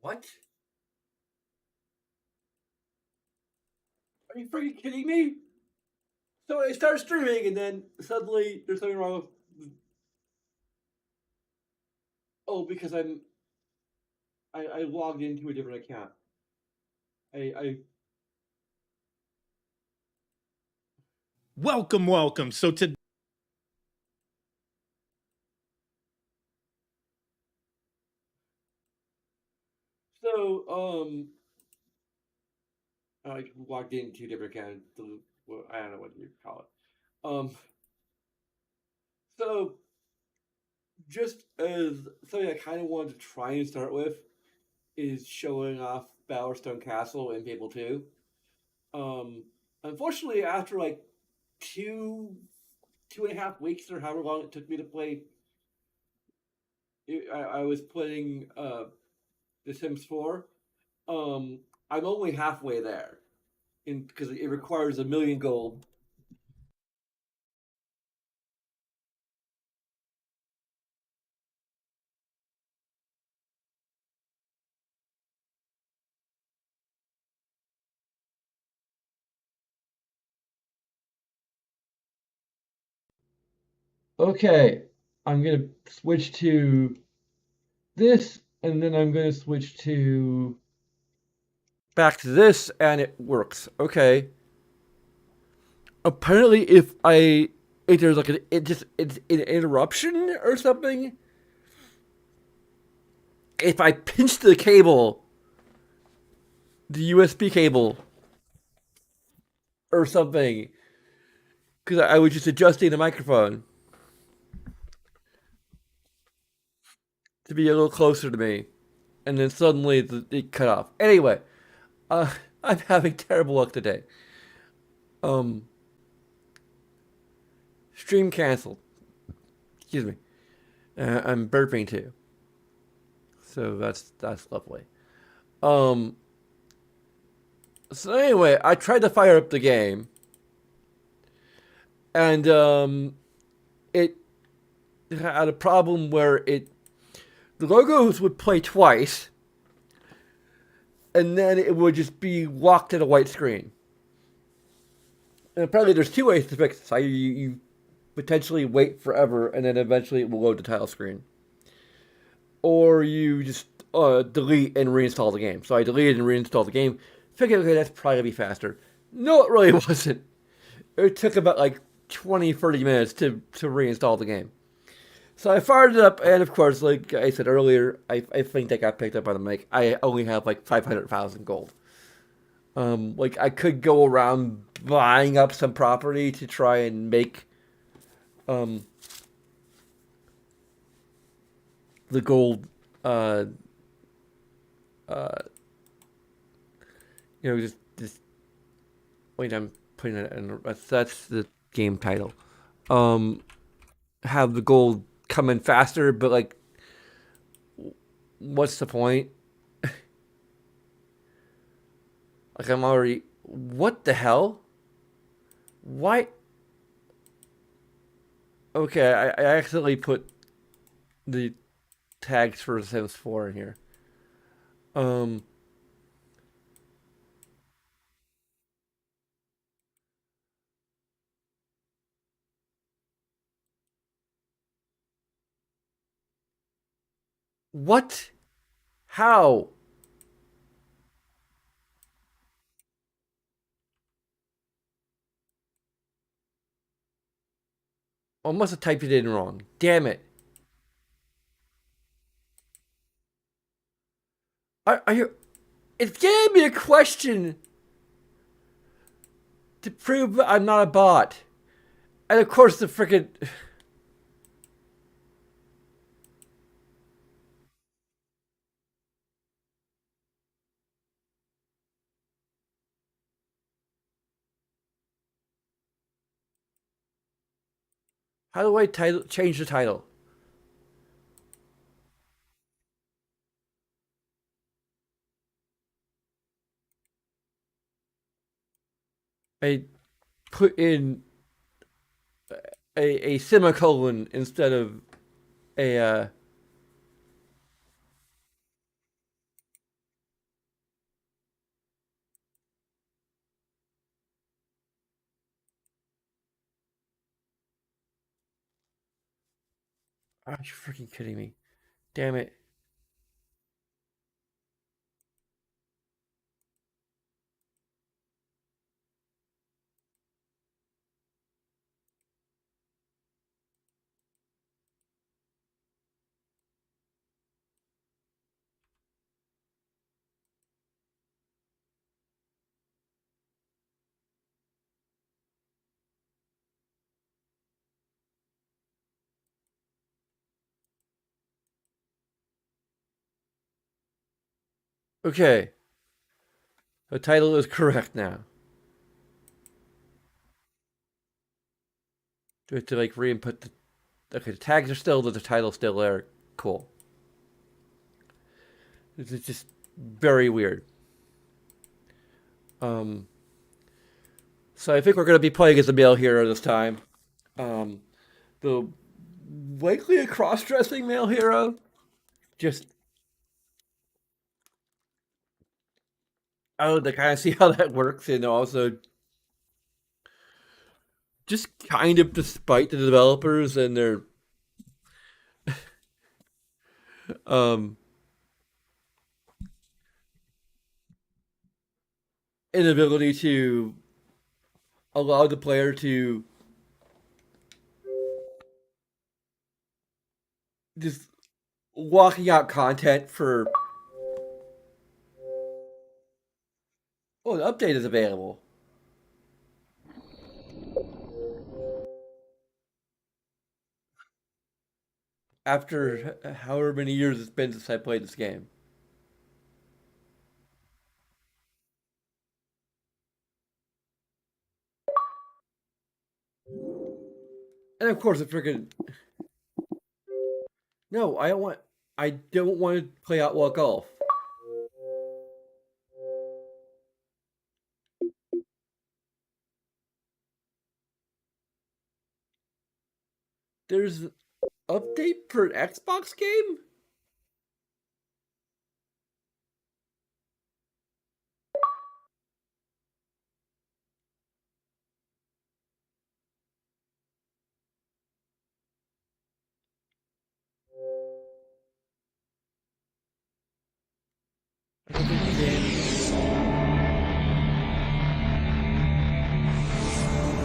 What? Are you freaking kidding me? So I start streaming, and then suddenly there's something wrong with. Oh, because I logged into a different account. I Welcome, welcome. so I logged into a different account. I don't know what you call it. So just as something I kind of wanted to try and start with is showing off Bowerstone Castle in Fable 2. Um, Unfortunately, after like two and a half weeks or however long it took me to play, I was playing The Sims 4. I'm only halfway there, because it requires 1,000,000 gold. Okay, I'm gonna switch to this, and then I'm gonna switch to back to this, and it works. Okay. Apparently, if there's like it's an interruption or something, if I pinch the cable, the USB cable or something, because I was just adjusting the microphone to be a little closer to me, and then suddenly it cut off. Anyway, uh, I'm having terrible luck today. Um, Stream canceled. Excuse me. I'm burping too, so that's lovely. Um, so anyway, I tried to fire up the game, and it had a problem where the logos would play twice, and then it would just be locked at a white screen. And apparently, there's two ways to fix this. You potentially wait forever, and then eventually it will load the title screen, or you just delete and reinstall the game. So I deleted and reinstalled the game. Figured, okay, that's probably gonna be faster. No, it really wasn't. It took about like 20, 30 minutes to reinstall the game. So I fired it up, and of course, like I said earlier, I think that got picked up by the mic. I only have like 500,000 gold. Like I could go around buying up some property to try and make um the gold, uh uh just wait. I'm putting it in. That's the game title. Um, have the gold come in faster, but like, what's the point? Like I'm already. What the hell? Why? Okay, I accidentally put the tags for Sims 4 in here. Um, what? How? I must have typed it in wrong. Damn it. Are you? It gave me a question to prove I'm not a bot. And of course, the freaking. How do I change the title? I put in a semicolon instead of a Are you freaking kidding me? Damn it. Okay, the title is correct now. Do we have to like re-input the? Okay, the tags are still, the title's still there. Cool. It's just very weird. Um, so I think we're gonna be playing as a male hero this time. Um, the likely a cross-dressing male hero. Just oh, to kind of see how that works, and also just kind of despite the developers and their um, inability to allow the player to just walking out content for oh, the update is available after however many years it's been since I played this game. And of course, I freaking no, I don't want. I don't want to play Outlaw Golf. There's an update for an Xbox game. I don't think the game.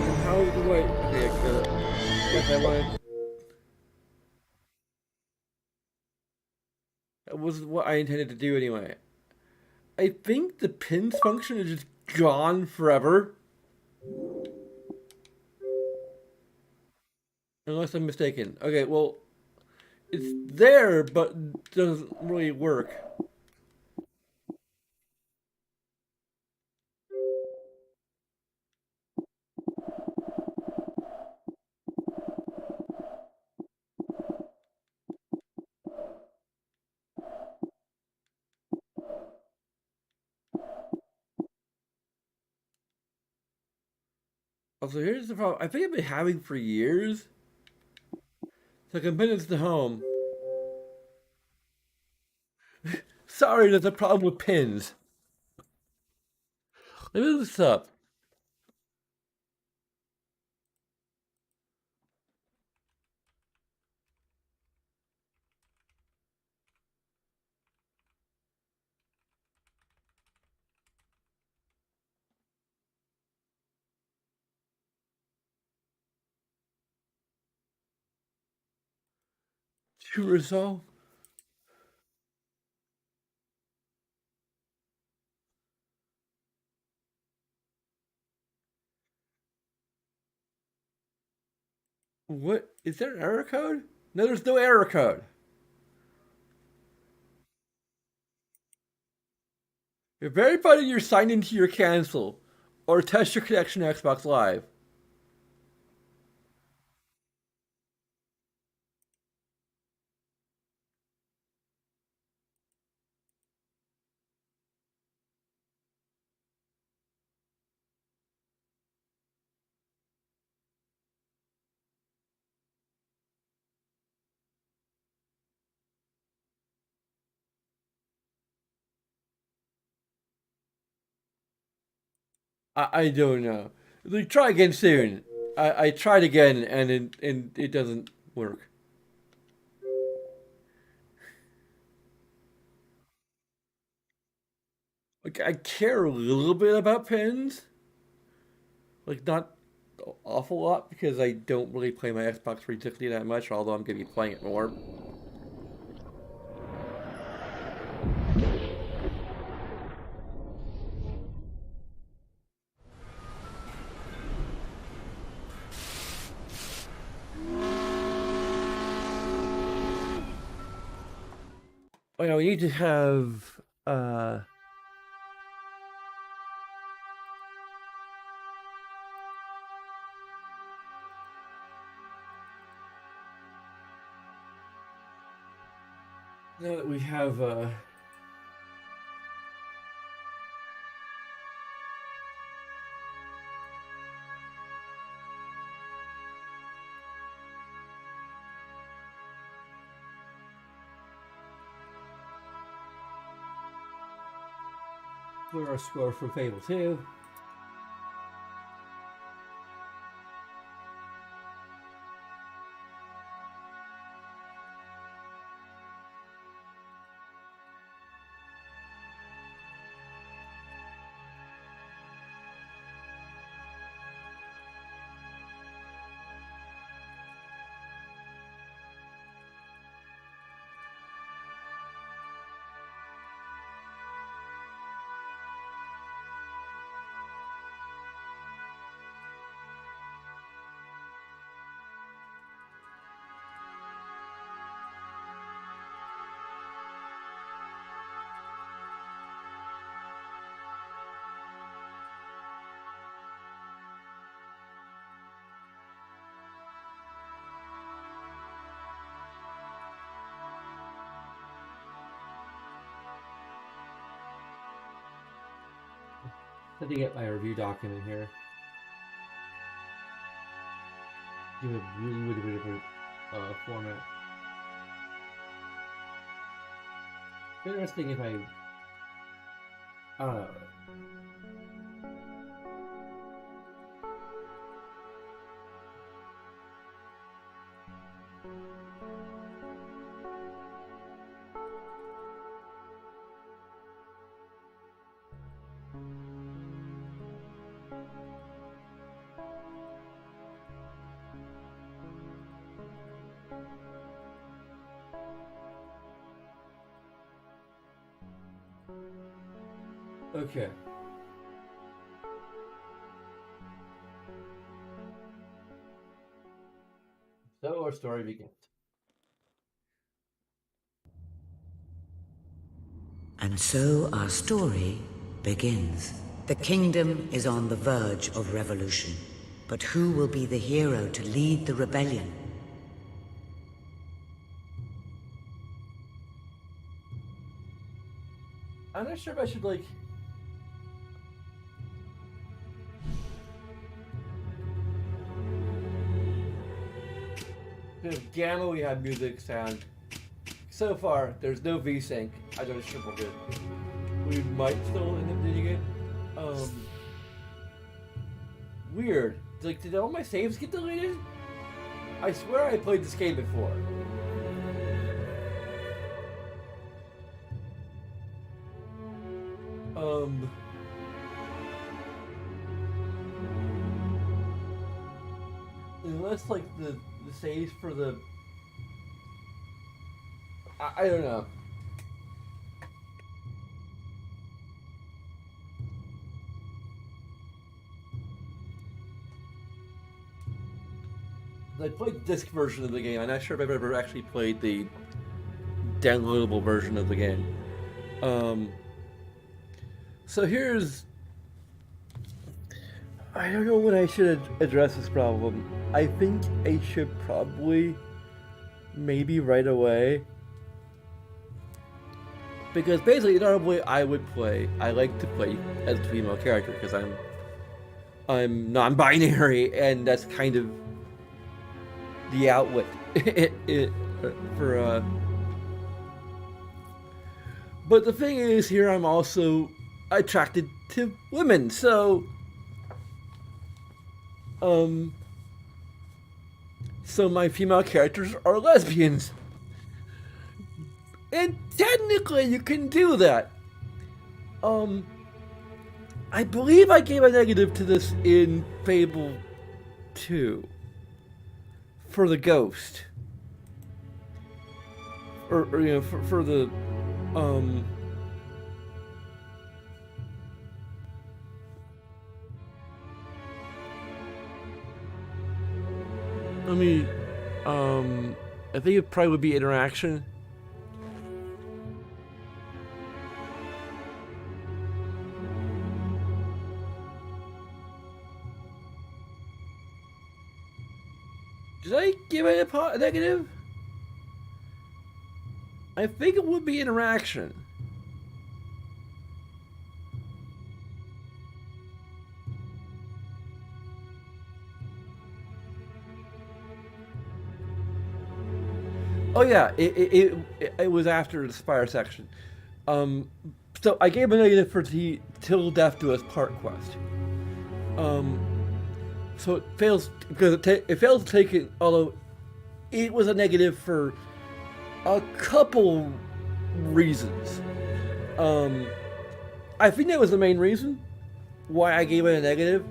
And how do I? Okay, guess I want. That was what I intended to do anyway. I think the pins function is just gone forever, unless I'm mistaken. Okay, well, it's there, but doesn't really work. Also, here's the problem. I think I've been having for years. So I can pin this to home. Sorry, there's a problem with pins. Let me look this up. To resolve. What? Is there an error code? No, there's no error code. You're verified that you're signed into your cancel. Or test your connection to Xbox Live. I don't know. Like, try again soon. I tried again and it doesn't work. Like, I care a little bit about pins, like not an awful lot because I don't really play my Xbox 360 that much, although I'm gonna be playing it more. Oh, yeah, we need to have now that we have clear our score for Fable 2. Let me get my review document here. Give a really different format. Interesting if I don't know. Okay. So our story begins. And so our story begins. The kingdom is on the verge of revolution. But who will be the hero to lead the rebellion? I'm not sure if I should like. Because Gamma, we have music sound. So far, there's no VSync. I don't triple good. We might still end up needing it. Weird. Like, did all my saves get deleted? I swear I played this game before. Unless like the saves for the I don't know. I played the disc version of the game. I'm not sure if I've ever actually played the downloadable version of the game. So here's... I don't know when I should address this problem. I think I should probably maybe right away. Because basically, normally I would play. I like to play as a female character because I'm non-binary, and that's kind of the outlet for. But the thing is, here I'm also attracted to women, so. So my female characters are lesbians. And technically you can do that. I believe I gave a negative to this in Fable 2 for the ghost. Or you know, for the um let me I think it probably would be interaction. Did I give it a negative? I think it would be interaction. Oh yeah, it was after the Spire section. Um, so I gave a negative for the till death do us part quest. Um, so it fails because it fails to take it. Although it was a negative for a couple reasons. Um, I think that was the main reason why I gave it a negative.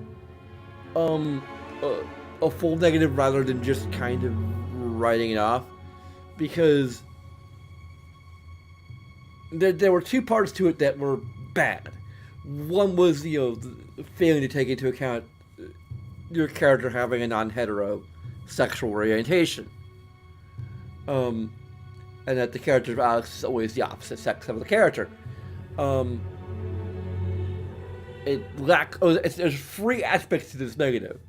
Um, a full negative rather than just kind of writing it off, because there were two parts to it that were bad. One was failing to take into account your character having a non-hetero sexual orientation, and that the character of Alex is always the opposite sex of the character. Um, there's three aspects to this negative.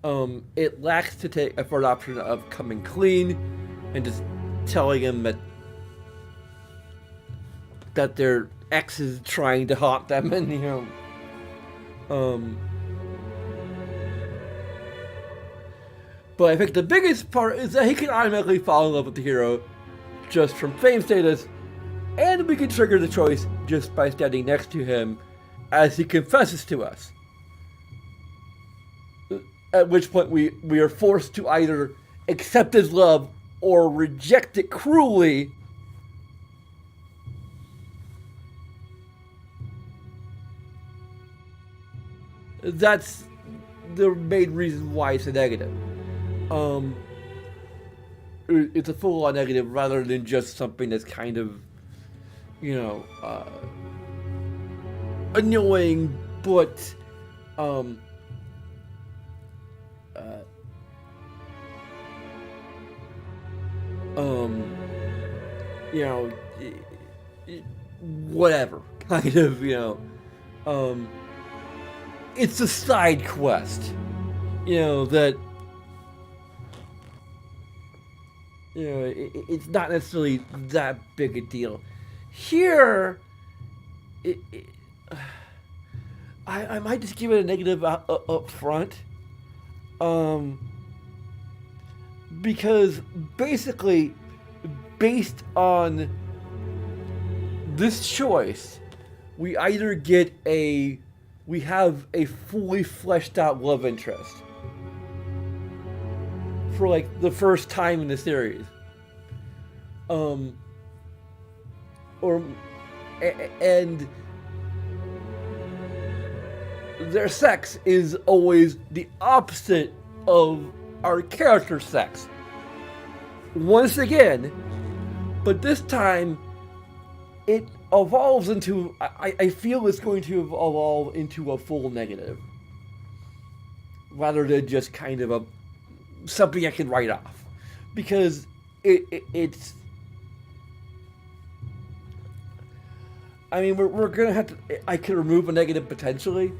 It lacks to take for an option of coming clean and just telling him that their ex is trying to haunt them, and but I think the biggest part is that he can automatically fall in love with the hero just from fame status, and we can trigger the choice just by standing next to him as he confesses to us. At which point we are forced to either accept his love or reject it cruelly. That's the main reason why it's a negative. It's a full-on negative rather than just something that's kind of, annoying, but whatever kind of, it's a side quest, that it's not necessarily that big a deal. Here, I might just give it a negative up front, because basically, based on this choice, we have a fully fleshed out love interest for like the first time in the series. And their sex is always the opposite of our character sex. Once again, but this time it evolves into, I feel it's going to evolve into a full negative, rather than just kind of something I can write off, because it's. I mean, we're gonna have to. I could remove a negative potentially,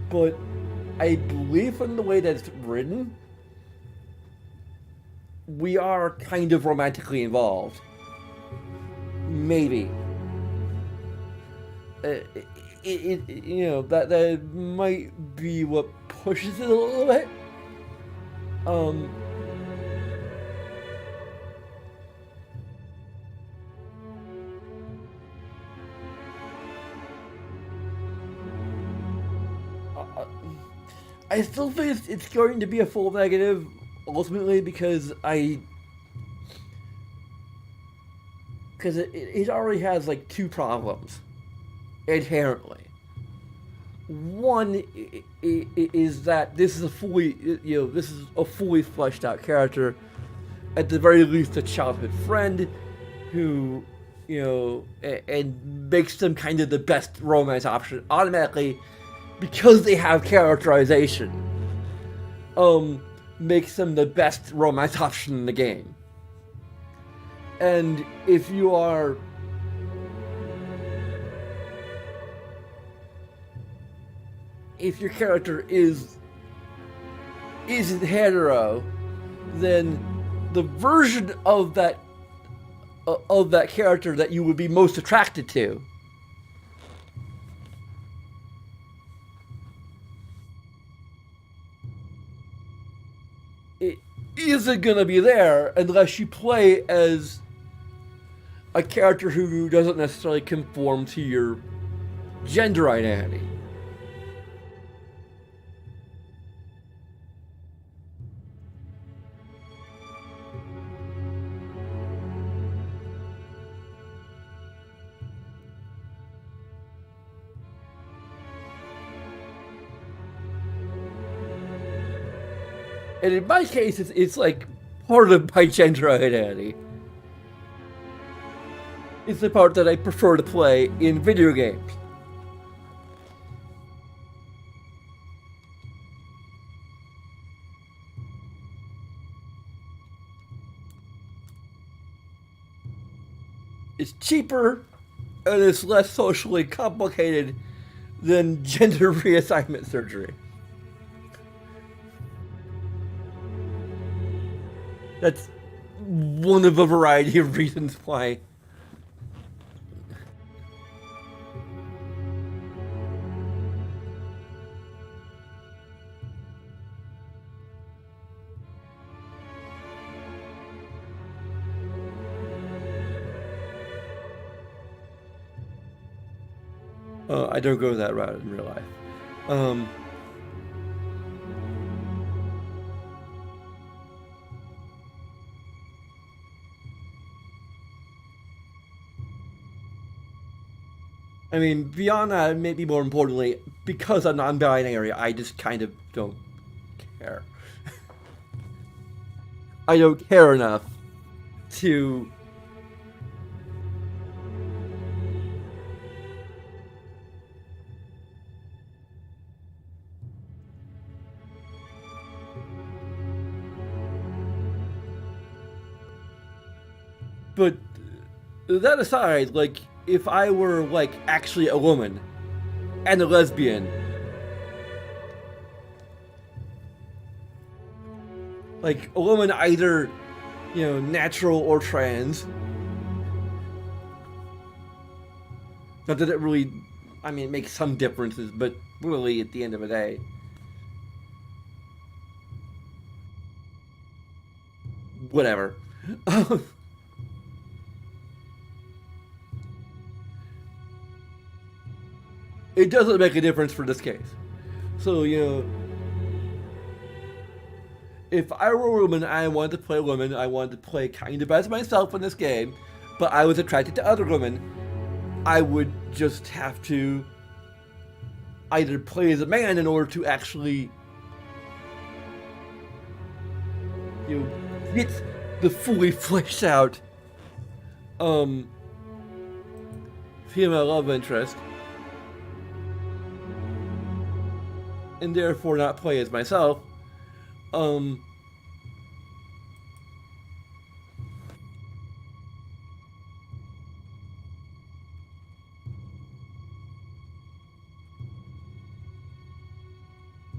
but I believe from the way that it's written, we are kind of romantically involved. Maybe. That might be what pushes it a little bit. I still think it's going to be a full negative, ultimately, because it already has like two problems inherently. One is that this is a fully, this is a fully fleshed out character, at the very least a childhood friend, who, and makes them kind of the best romance option automatically, because they have characterization. Makes them the best romance option in the game. And if you are if your character isn't hetero, then the version of that character that you would be most attracted to it isn't gonna be there unless you play as a character who doesn't necessarily conform to your gender identity. And in my case, it's like part of my gender identity. It's the part that I prefer to play in video games. It's cheaper and it's less socially complicated than gender reassignment surgery. That's one of a variety of reasons why. I don't go that route in real life. I mean, beyond that, maybe more importantly, because I'm non-binary, I just kind of don't care. I don't care enough to But that aside, like, if I were, like, actually a woman and a lesbian, like, a woman either, natural or trans, not that it really, it makes some differences, but really, at the end of the day, whatever. It doesn't make a difference for this case. So, if I were a woman, I wanted to play a woman, I wanted to play kind of as myself in this game, but I was attracted to other women, I would just have to either play as a man in order to actually, get the fully fleshed out, female love interest, and therefore not play as myself.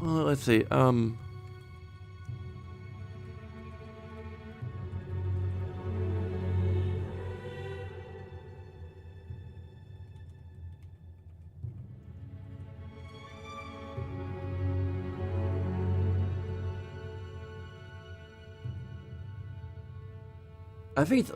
Let's see. I think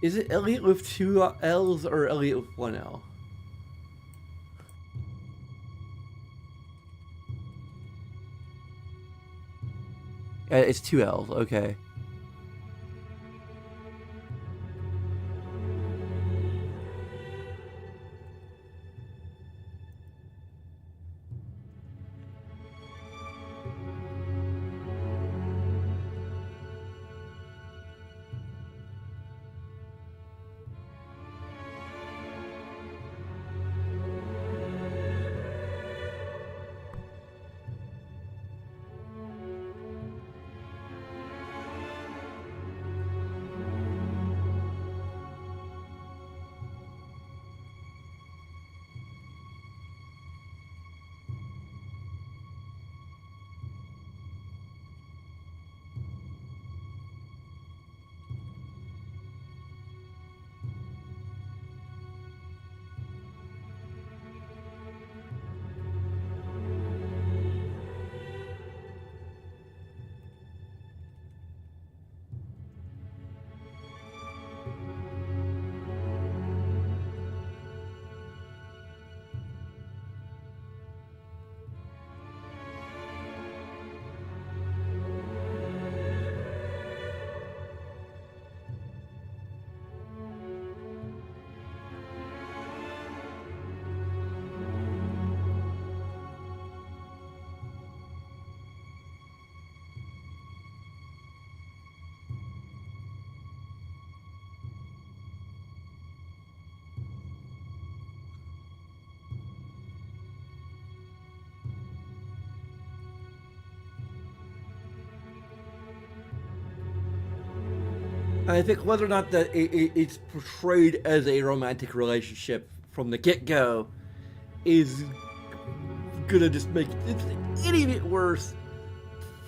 Is it Elliot with two L's or Elliot with one L? It's two L's. Okay. I think whether or not that it's portrayed as a romantic relationship from the get-go is gonna just make it any bit worse.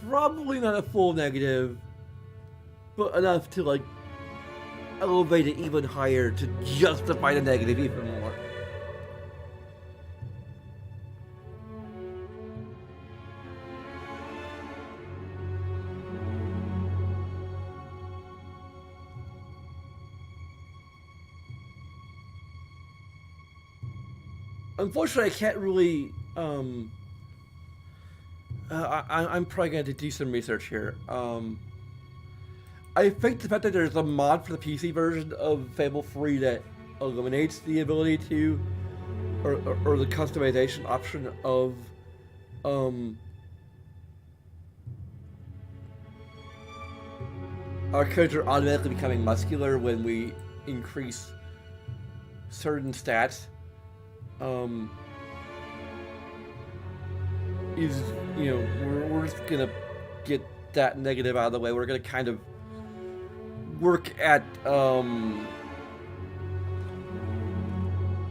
Probably not a full negative, but enough to like elevate it even higher to justify the negative even more. Unfortunately, I can't really. I'm probably going to do some research here. I think the fact that there's a mod for the PC version of Fable 3 that eliminates the ability to, or the customization option of, our character automatically becoming muscular when we increase certain stats. Is, you know, we're just gonna get that negative out of the way. We're gonna kind of work at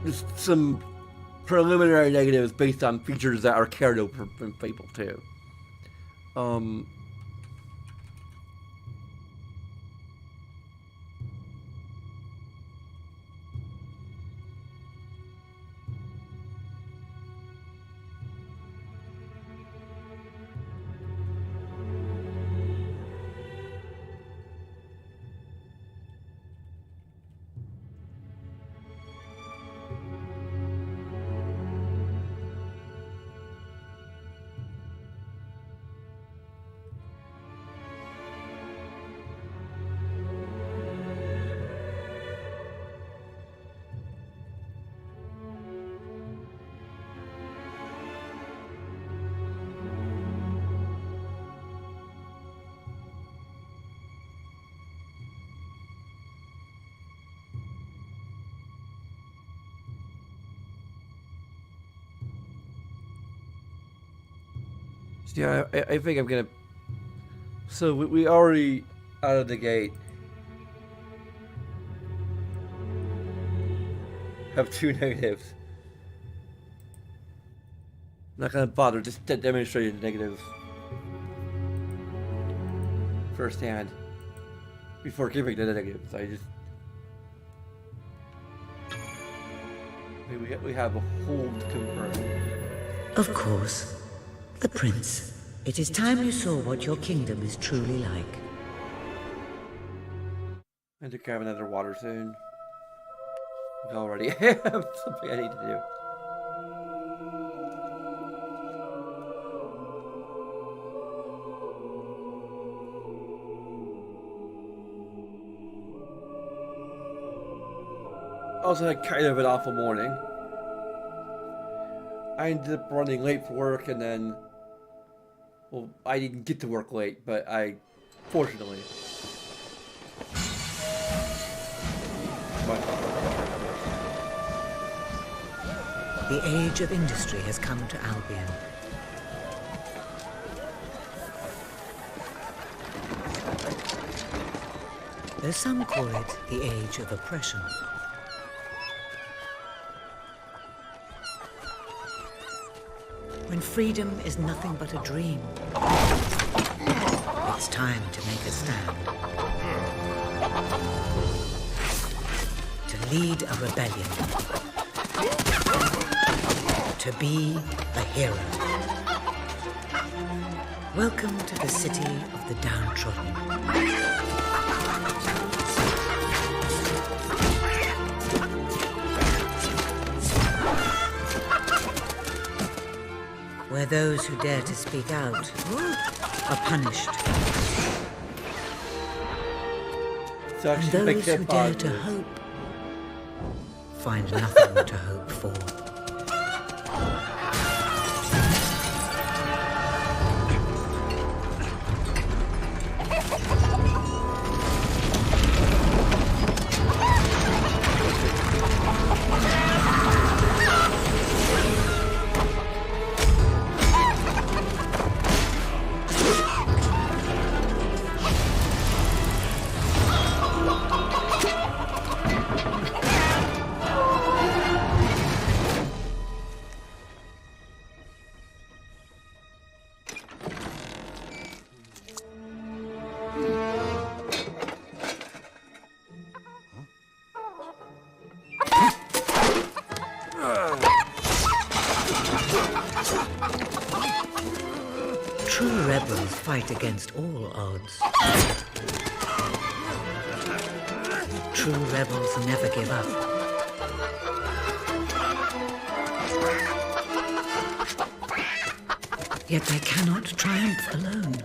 just some preliminary negatives based on features that are carried over from Fable 2. Yeah, I think I'm gonna. So we already out of the gate have two negatives. I'm not gonna bother just demonstrating the negatives firsthand before giving the negatives. I just we have a hold confirmed. Of course. The prince. It is time you saw what your kingdom is truly like. I think I have another water soon. I already have something I need to do. Also had kind of an awful morning. I ended up running late for work and then, well, I didn't get to work late, but fortunately. The age of industry has come to Albion. Though some call it the age of oppression. When freedom is nothing but a dream, it's time to make a stand. To lead a rebellion. To be a hero. Welcome to the city of the downtrodden. Where those who dare to speak out are punished. And those who dare to hope find nothing to hope for. True rebels fight against all odds. True rebels never give up. Yet they cannot triumph alone.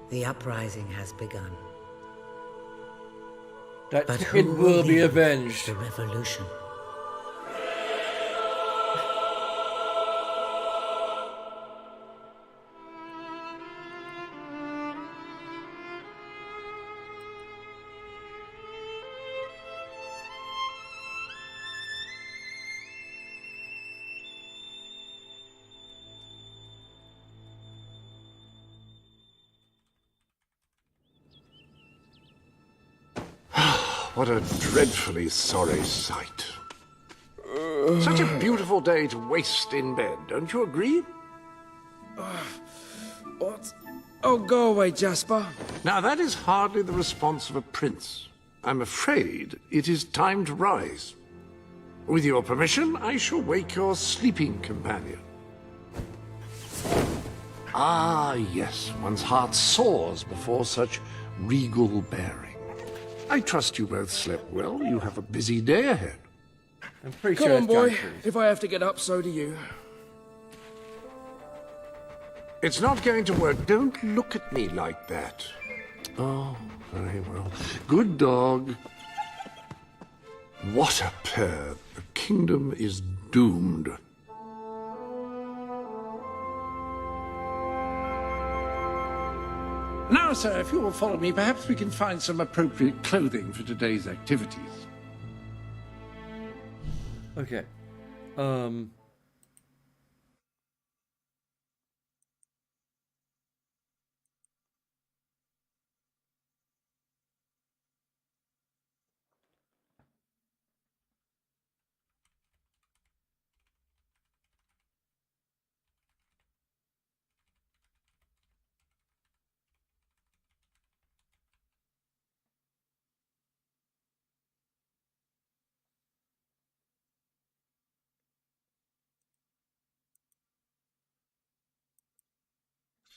The uprising has begun. That But it who will be lead avenged. the revolution? What a dreadfully sorry sight. Such a beautiful day to waste in bed, don't you agree? What? Oh, go away, Jasper. Now, that is hardly the response of a prince. I'm afraid it is time to rise. With your permission, I shall wake your sleeping companion. Ah, yes, one's heart soars before such regal bearing. I trust you both slept well. You have a busy day ahead. I'm pretty Come sure on, that's boy. John Cruz. If I have to get up, so do you. It's not going to work. Don't look at me like that. Oh, very well. Good dog. What a pair. The kingdom is doomed. Now, sir, if you will follow me, perhaps we can find some appropriate clothing for today's activities. Okay.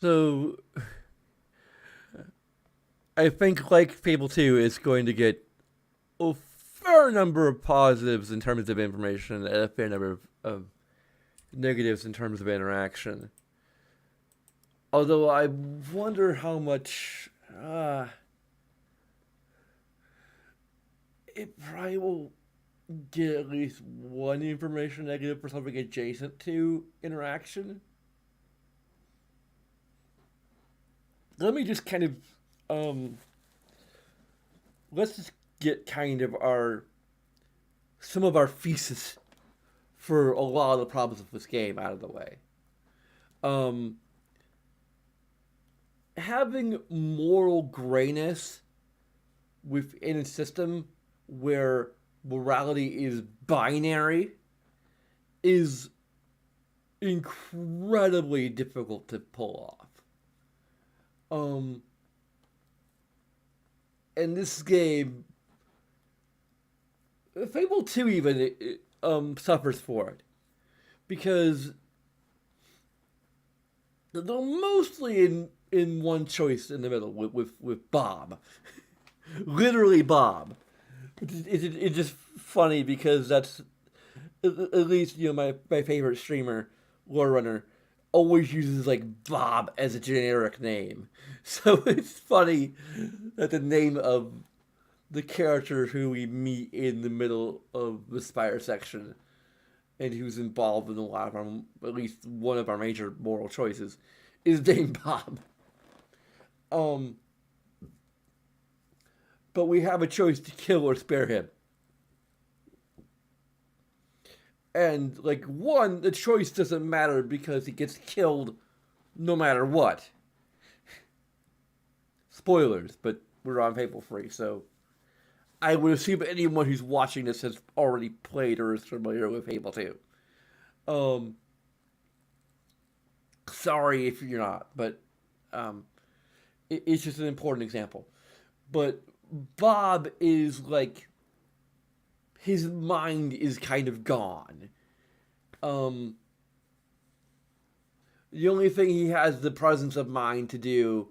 So I think like Fable 2 is going to get a fair number of positives in terms of information and a fair number of negatives in terms of interaction. Although I wonder how much it probably will get at least one information negative for something adjacent to interaction. Let me just kind of let's just get kind of our some of our thesis for a lot of the problems of this game out of the way. Um, Having moral grayness within a system where morality is binary is incredibly difficult to pull off. And this game, Fable 2 even, suffers for it. Because they're mostly in one choice in the middle with Bob. Literally Bob. It's just funny because that's, at least, my favorite streamer, Lore Runner, always uses like Bob as a generic name. So it's funny that the name of the character who we meet in the middle of the Spire section and who's involved in a lot of our, at least one of our major moral choices, is named Bob. But we have a choice to kill or spare him. And, like, one, the choice doesn't matter because he gets killed no matter what. Spoilers, but we're on Fable Free, so I would assume anyone who's watching this has already played or is familiar with Fable 2. Sorry if you're not, but it's just an important example. But Bob is like, his mind is kind of gone. The only thing he has the presence of mind to do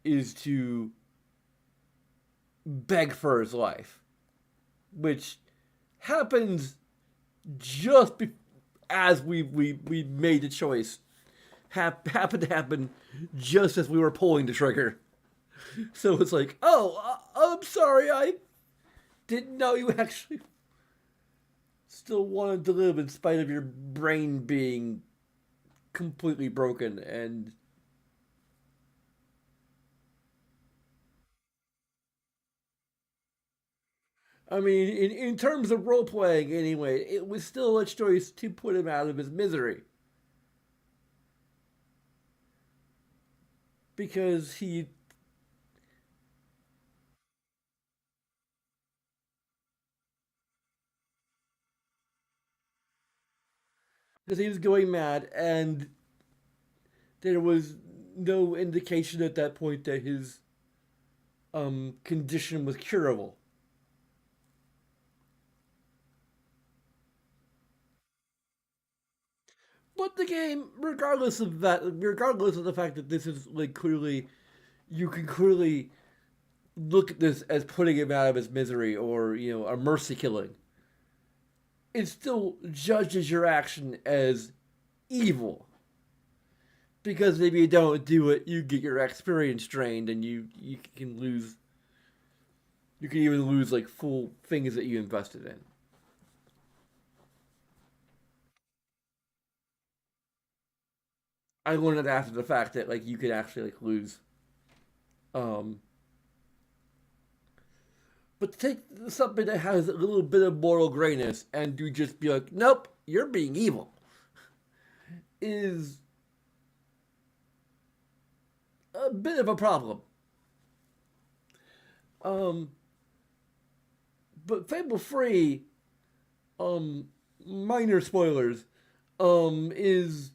is to beg for his life, which happens just as we made the choice. Happened to happen just as we were pulling the trigger. So it's like, oh, I'm sorry, I didn't know you actually still wanted to live in spite of your brain being completely broken. And I mean, in terms of role playing, anyway, it was still a choice to put him out of his misery. Because he was going mad, and there was no indication at that point that his condition was curable. But the game, regardless of that, regardless of the fact that this is like clearly, you can clearly look at this as putting him out of his misery or, a mercy killing. It still judges your action as evil. Because if you don't do it, you get your experience drained and you can lose. You can even lose like full things that you invested in. I learned after the fact that like you could actually like lose. Um, but to take something that has a little bit of moral grayness and to just be like, nope, you're being evil, is a bit of a problem. Um, but Fable Free, minor spoilers, is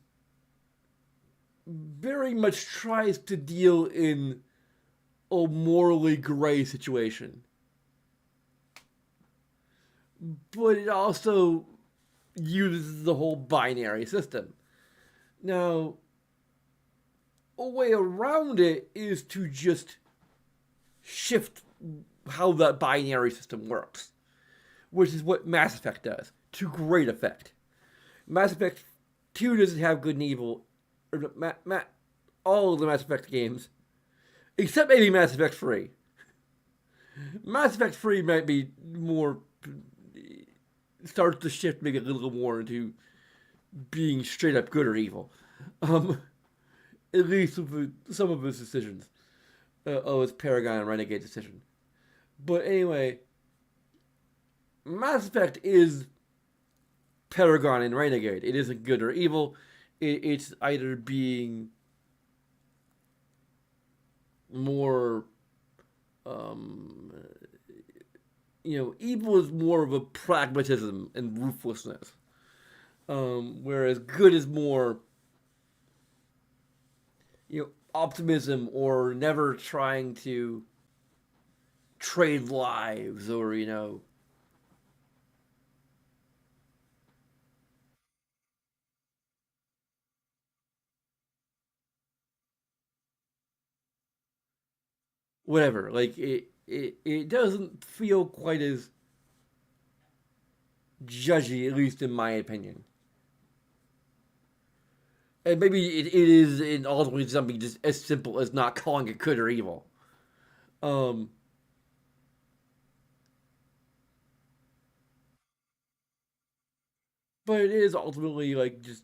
very much tries to deal in a morally gray situation. But it also uses the whole binary system. Now, a way around it is to just shift how that binary system works, which is what Mass Effect does to great effect. Mass Effect 2 doesn't have good and evil. All of the Mass Effect games, except maybe Mass Effect 3. Mass Effect 3 might be more, starts to shift maybe a little more into being straight up good or evil. Um, at least with some of his decisions. His Paragon and Renegade decision. But anyway, Mass Effect is Paragon and Renegade. It isn't good or evil. It's either being more, um, evil is more of a pragmatism and ruthlessness, whereas good is more, optimism or never trying to trade lives or whatever. Like it doesn't feel quite as judgy, at least in my opinion. And maybe it is in ultimately something just as simple as not calling it good or evil. Um, but it is ultimately like just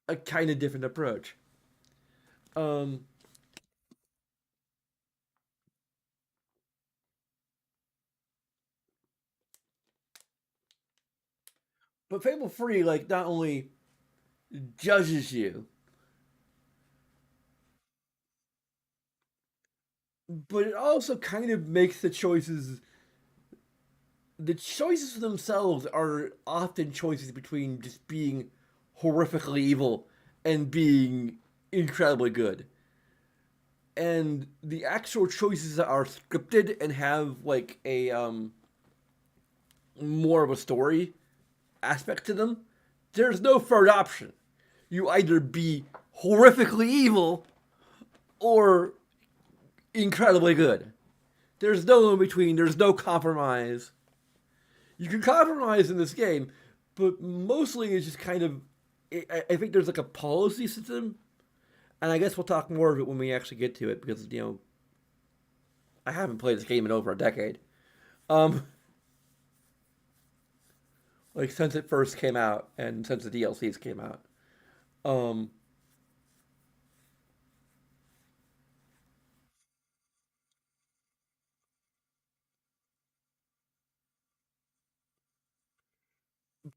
a kind of different approach. Um, but Fable Free like not only judges you, but it also kind of makes the choices themselves are often choices between just being horrifically evil and being incredibly good. And the actual choices that are scripted and have like a more of a story aspect to them, there's no third option. You either be horrifically evil or incredibly good. There's no in between. There's no compromise. You can compromise in this game, but mostly it's just kind of. I think there's like a policy system, and I guess we'll talk more of it when we actually get to it because I haven't played this game in over a decade. Um, like since it first came out and since the DLCs came out. Um,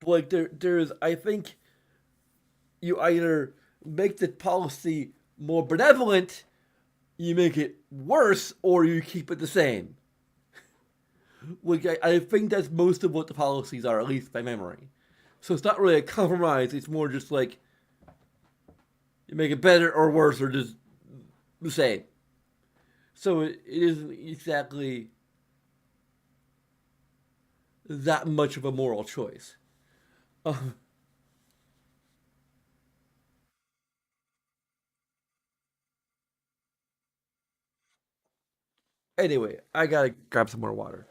like there's I think you either make the policy more benevolent, you make it worse, or you keep it the same. Like I think that's most of what the policies are, at least by memory. So it's not really a compromise. It's more just like you make it better or worse or just the same. So it isn't exactly that much of a moral choice. Uh, anyway, I gotta grab some more water.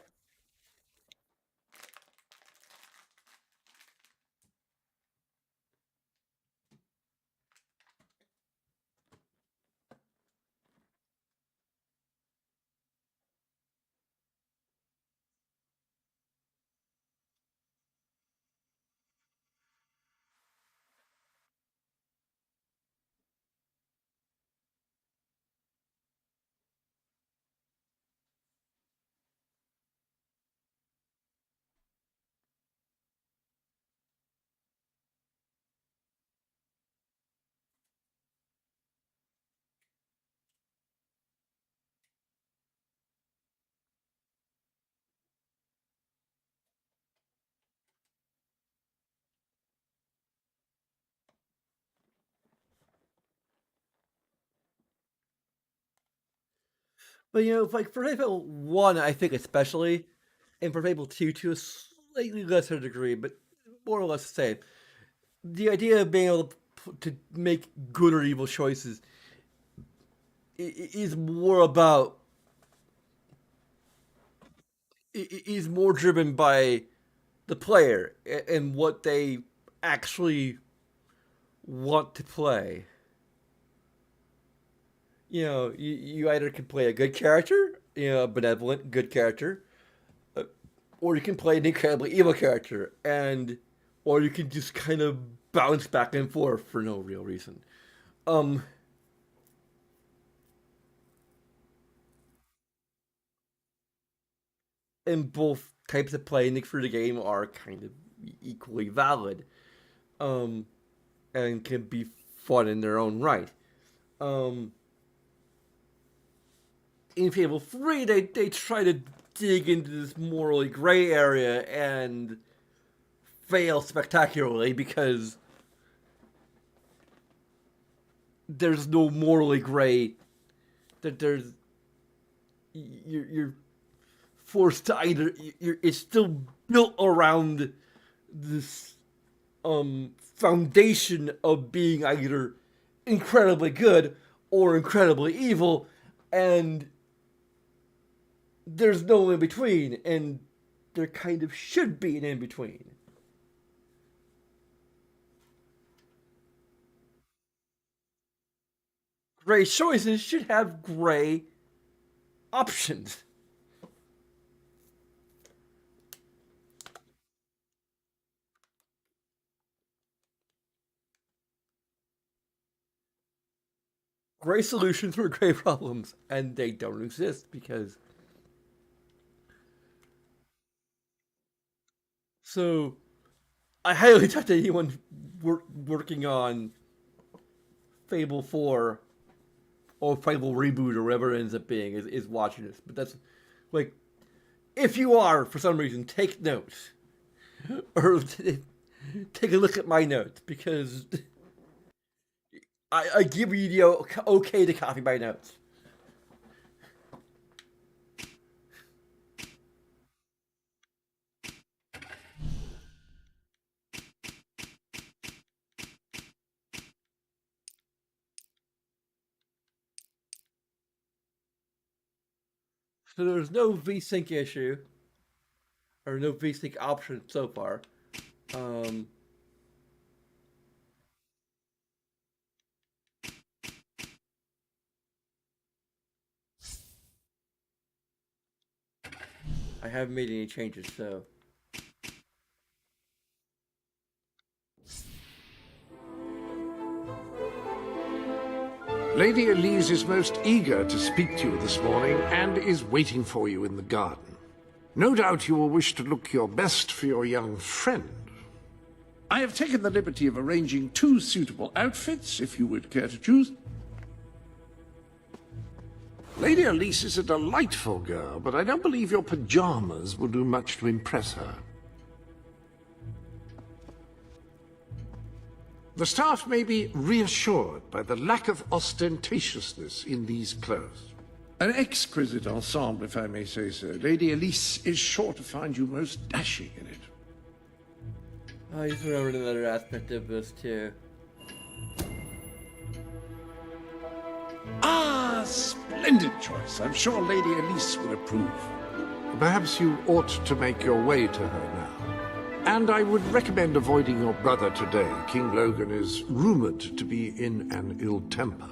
But like for Fable 1, I think especially, and for Fable 2 to a slightly lesser degree, but more or less the same. the idea of being able to make good or evil choices is more about is more driven by the player and what they actually want to play. You know, you either can play a good character, you know, a benevolent good character, or you can play an incredibly evil character, and or you can just kind of bounce back and forth for no real reason. Um, and both types of playing for the game are kind of equally valid, um, and can be fun in their own right. Um, in Fable 3, they try to dig into this morally gray area and fail spectacularly because there's no morally gray. That there's you're forced to either it's still built around this foundation of being either incredibly good or incredibly evil, and there's no in between, and there kind of should be an in between. Gray choices should have gray options. Gray solutions for gray problems, and they don't exist because. So, I highly doubt that anyone working on Fable 4 or Fable Reboot or whatever it ends up being is watching this. But that's like, if you are, for some reason, take notes. Or take a look at my notes because I give you the okay to copy my notes. So there's no VSync issue or no VSync option so far. Um, I haven't made any changes, so. Lady Elise is most eager to speak to you this morning and is waiting for you in the garden. No doubt you will wish to look your best for your young friend. I have taken the liberty of arranging 2 suitable outfits, if you would care to choose. Lady Elise is a delightful girl, but I don't believe your pajamas will do much to impress her. The staff may be reassured by the lack of ostentatiousness in these clothes. An exquisite ensemble, if I may say so. Lady Elise is sure to find you most dashing in it. I just remembered another aspect of this too. Ah, splendid choice. I'm sure Lady Elise will approve. Perhaps you ought to make your way to her now. And I would recommend avoiding your brother today. King Logan is rumored to be in an ill temper.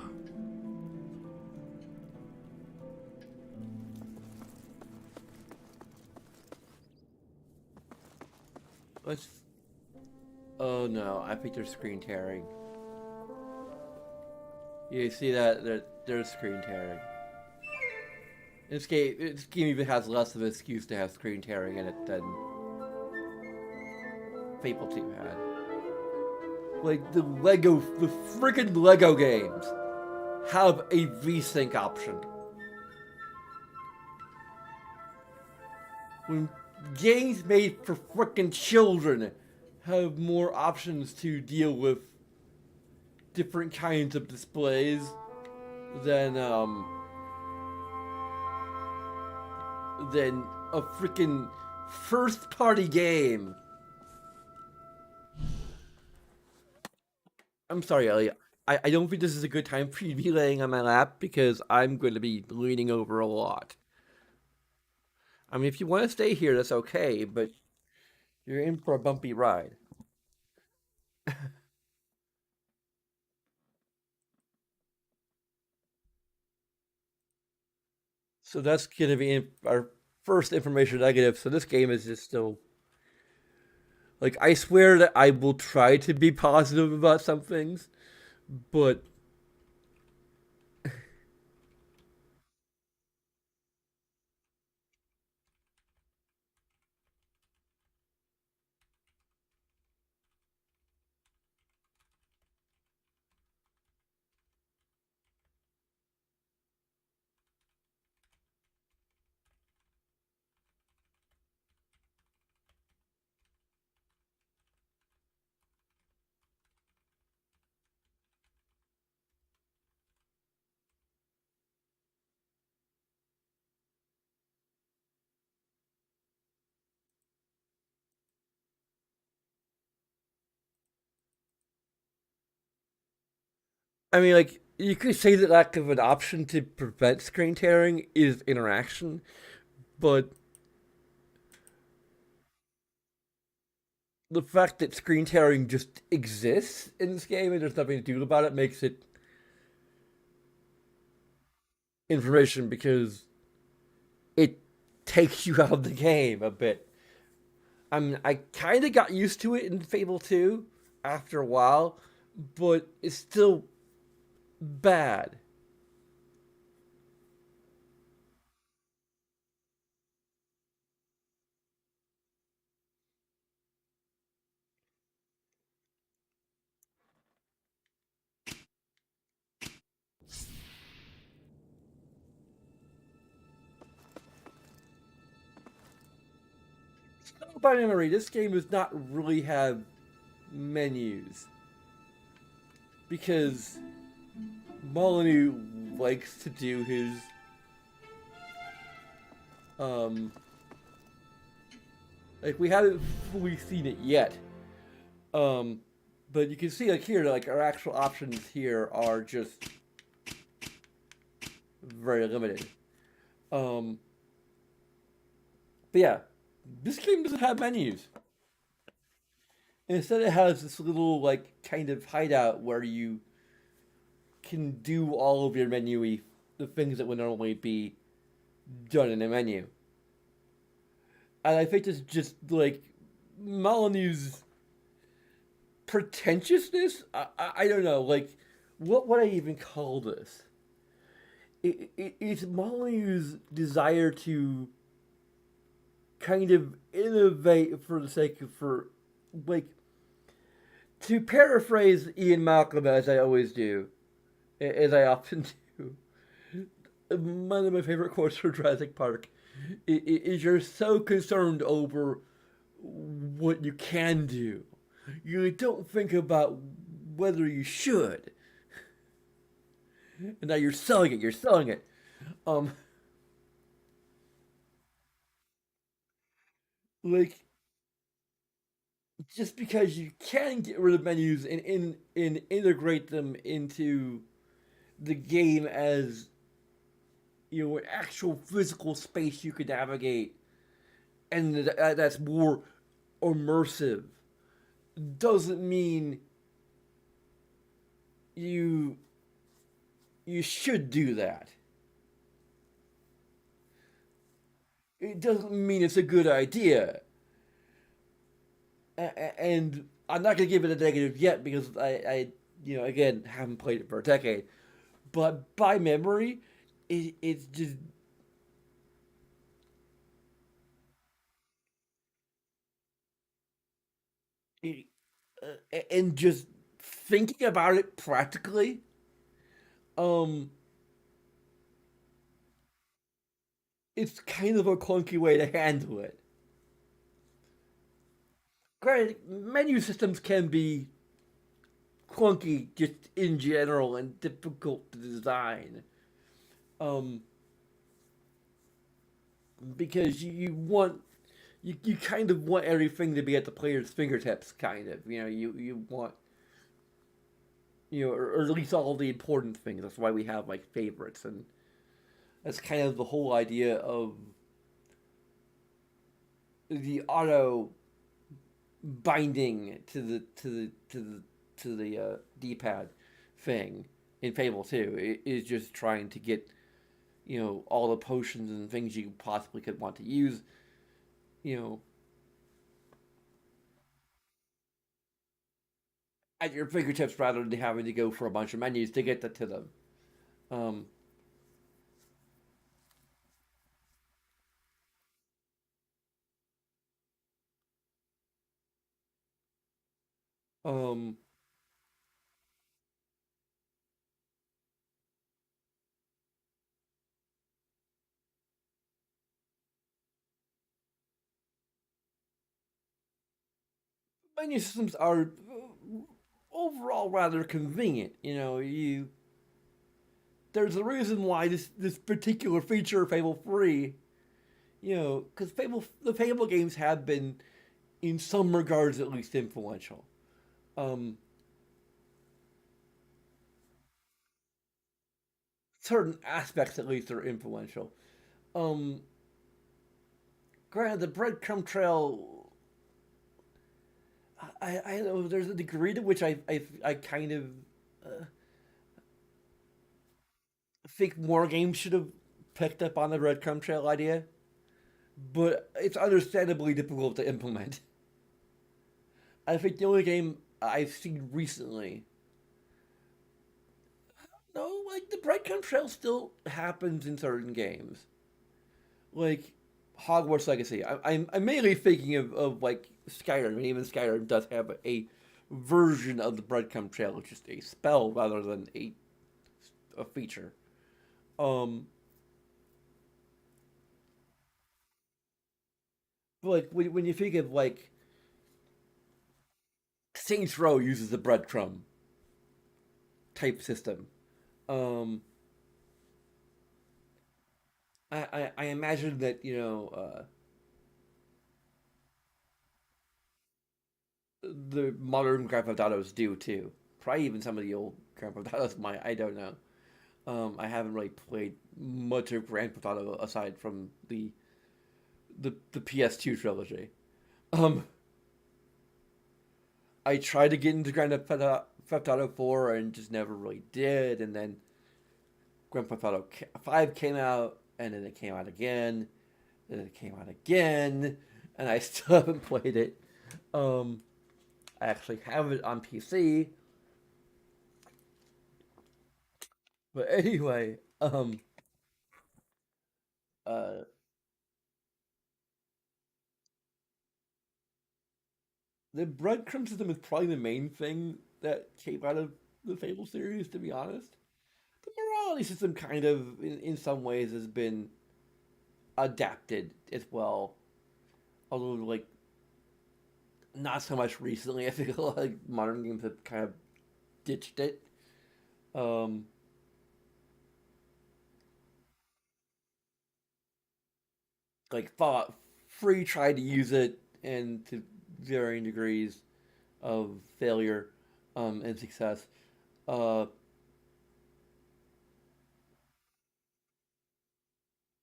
Let's. Oh no, I think they're screen tearing. You see that? They're screen tearing. This game even has less of an excuse to have screen tearing in it than Fable 2 had. Like, the freaking Lego games have a VSync option. When games made for freaking children have more options to deal with different kinds of displays than a freaking first-party game I'm sorry, Ellie. I don't think this is a good time for you to be laying on my lap because I'm going to be leaning over a lot. I mean, if you want to stay here, that's okay, but you're in for a bumpy ride. So that's going to be our first information negative. So this game is just still like I swear that I will try to be positive about some things, but I mean, like you could say that lack of an option to prevent screen tearing is interaction, but the fact that screen tearing just exists in this game and there's nothing to do about it makes it information because it takes you out of the game a bit. I mean, I kind of got used to it in Fable 2 after a while, but it's still bad. So by memory, this game does not really have menus because Molyneux likes to do his um like we haven't fully seen it yet. Um but you can see like here like our actual options here are just very limited. Um but yeah, this game doesn't have menus. Instead, it has this little like kind of hideout where you can do all of your menu the things that would normally be done in a menu. And I think it's just like Molyneux's pretentiousness. I don't know. Like, what would I even call this? It's Molyneux's desire to kind of innovate for the sake of for like to paraphrase Ian Malcolm as I always do, as I often do. One of my favorite quotes from Jurassic Park is you're so concerned over what you can do. You don't think about whether you should. And now you're selling it, you're selling it. Um like just because you can get rid of menus and integrate them into the game as an actual physical space you could navigate and that's more immersive doesn't mean you you should do that. It doesn't mean it's a good idea. And I'm not gonna give it a negative yet because I again haven't played it for a decade. But by memory, it's just it, and just thinking about it practically, um, it's kind of a clunky way to handle it. Granted, menu systems can be clunky just in general and difficult to design. Um, because you want you kind of want everything to be at the player's fingertips, kind of. You want or at least all the important things. That's why we have like favorites, and that's kind of the whole idea of the auto binding to the D-pad thing in Fable 2. It is just trying to get all the potions and things you possibly could want to use you know at your fingertips rather than having to go for a bunch of menus to get to them. Um, um, Menu systems are overall rather convenient. There's a reason why this particular feature of Fable 3, because the Fable games have been, in some regards at least, influential. Um, Certain aspects at least are influential. Um, Granted, the breadcrumb trail, I don't know. There's a degree to which I kind of think more games should have picked up on the breadcrumb trail idea, but it's understandably difficult to implement. I think the only game I've seen recently, no, like the breadcrumb trail still happens in certain games, like Hogwarts Legacy. I'm mainly thinking of like Skyrim, and even Skyrim does have a version of the breadcrumb trail, which is a spell rather than a feature. Um, but like when you think of like Saints Row uses the breadcrumb type system. Um, I imagine that the modern Grand Theft Autos do too. Probably even some of the old Grand Theft Autos might. I don't know. I haven't really played much of Grand Theft Auto aside from the PS2 trilogy. Um, I tried to get into Theft Auto 4 and just never really did. And then Grand Theft Auto 5 came out, and then it came out again, and then it came out again, and I still haven't played it. Um, I actually have it on PC, but anyway, uh, the breadcrumb system is probably the main thing that came out of the Fable series. To be honest, the morality system kind of, in some ways, has been adapted as well. Although, like, not so much recently. I think a lot of modern games have kind of ditched it. Um, like Fallout 3 tried to use it, and to varying degrees of failure and success. Uh,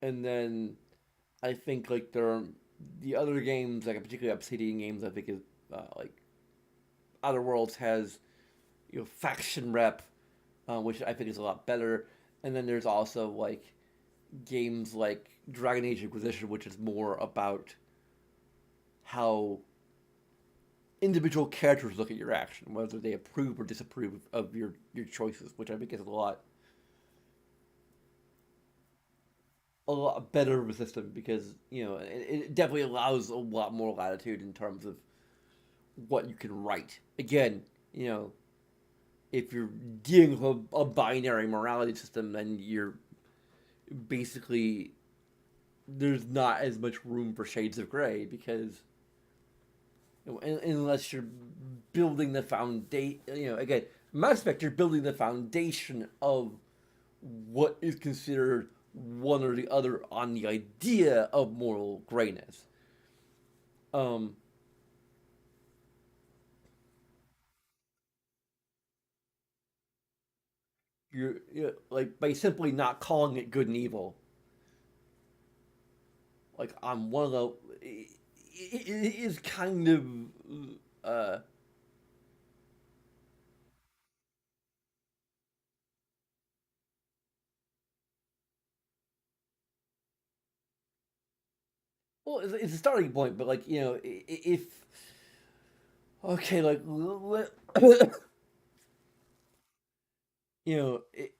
and then I think like there are the other games, like particularly Obsidian games. I think is like Outer Worlds has faction rep, which I think is a lot better. And then there's also like games like Dragon Age Inquisition, which is more about how individual characters look at your action, whether they approve or disapprove of your choices, which I think is a lot better of a system because it definitely allows a lot more latitude in terms of what you can write. Again, you know, if you're dealing with a binary morality system, then you're basically there's not as much room for shades of gray because unless you're building the foundation, again, Mass Effect, you're building the foundation of what is considered one or the other on the idea of moral grayness. Um, you're like by simply not calling it good and evil. Like on one level, it is kind of uh well, it's a starting point, but like if okay, like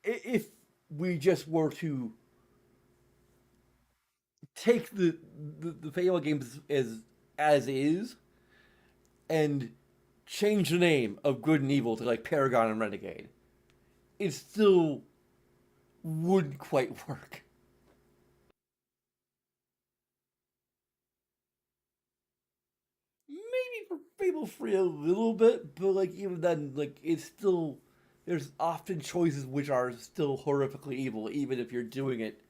if we just were to take the Fable games as is and change the name of Good and Evil to like Paragon and Renegade, it still wouldn't quite work. Maybe for Fable Free a little bit, but like even then, like it's still there's often choices which are still horrifically evil, even if you're doing it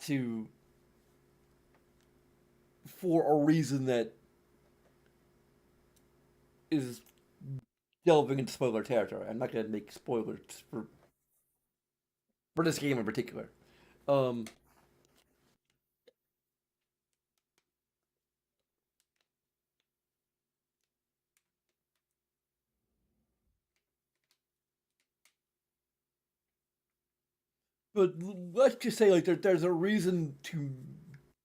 to for a reason that is delving into spoiler territory. I'm not gonna make spoilers for this game in particular. Um, but let's just say like there's a reason to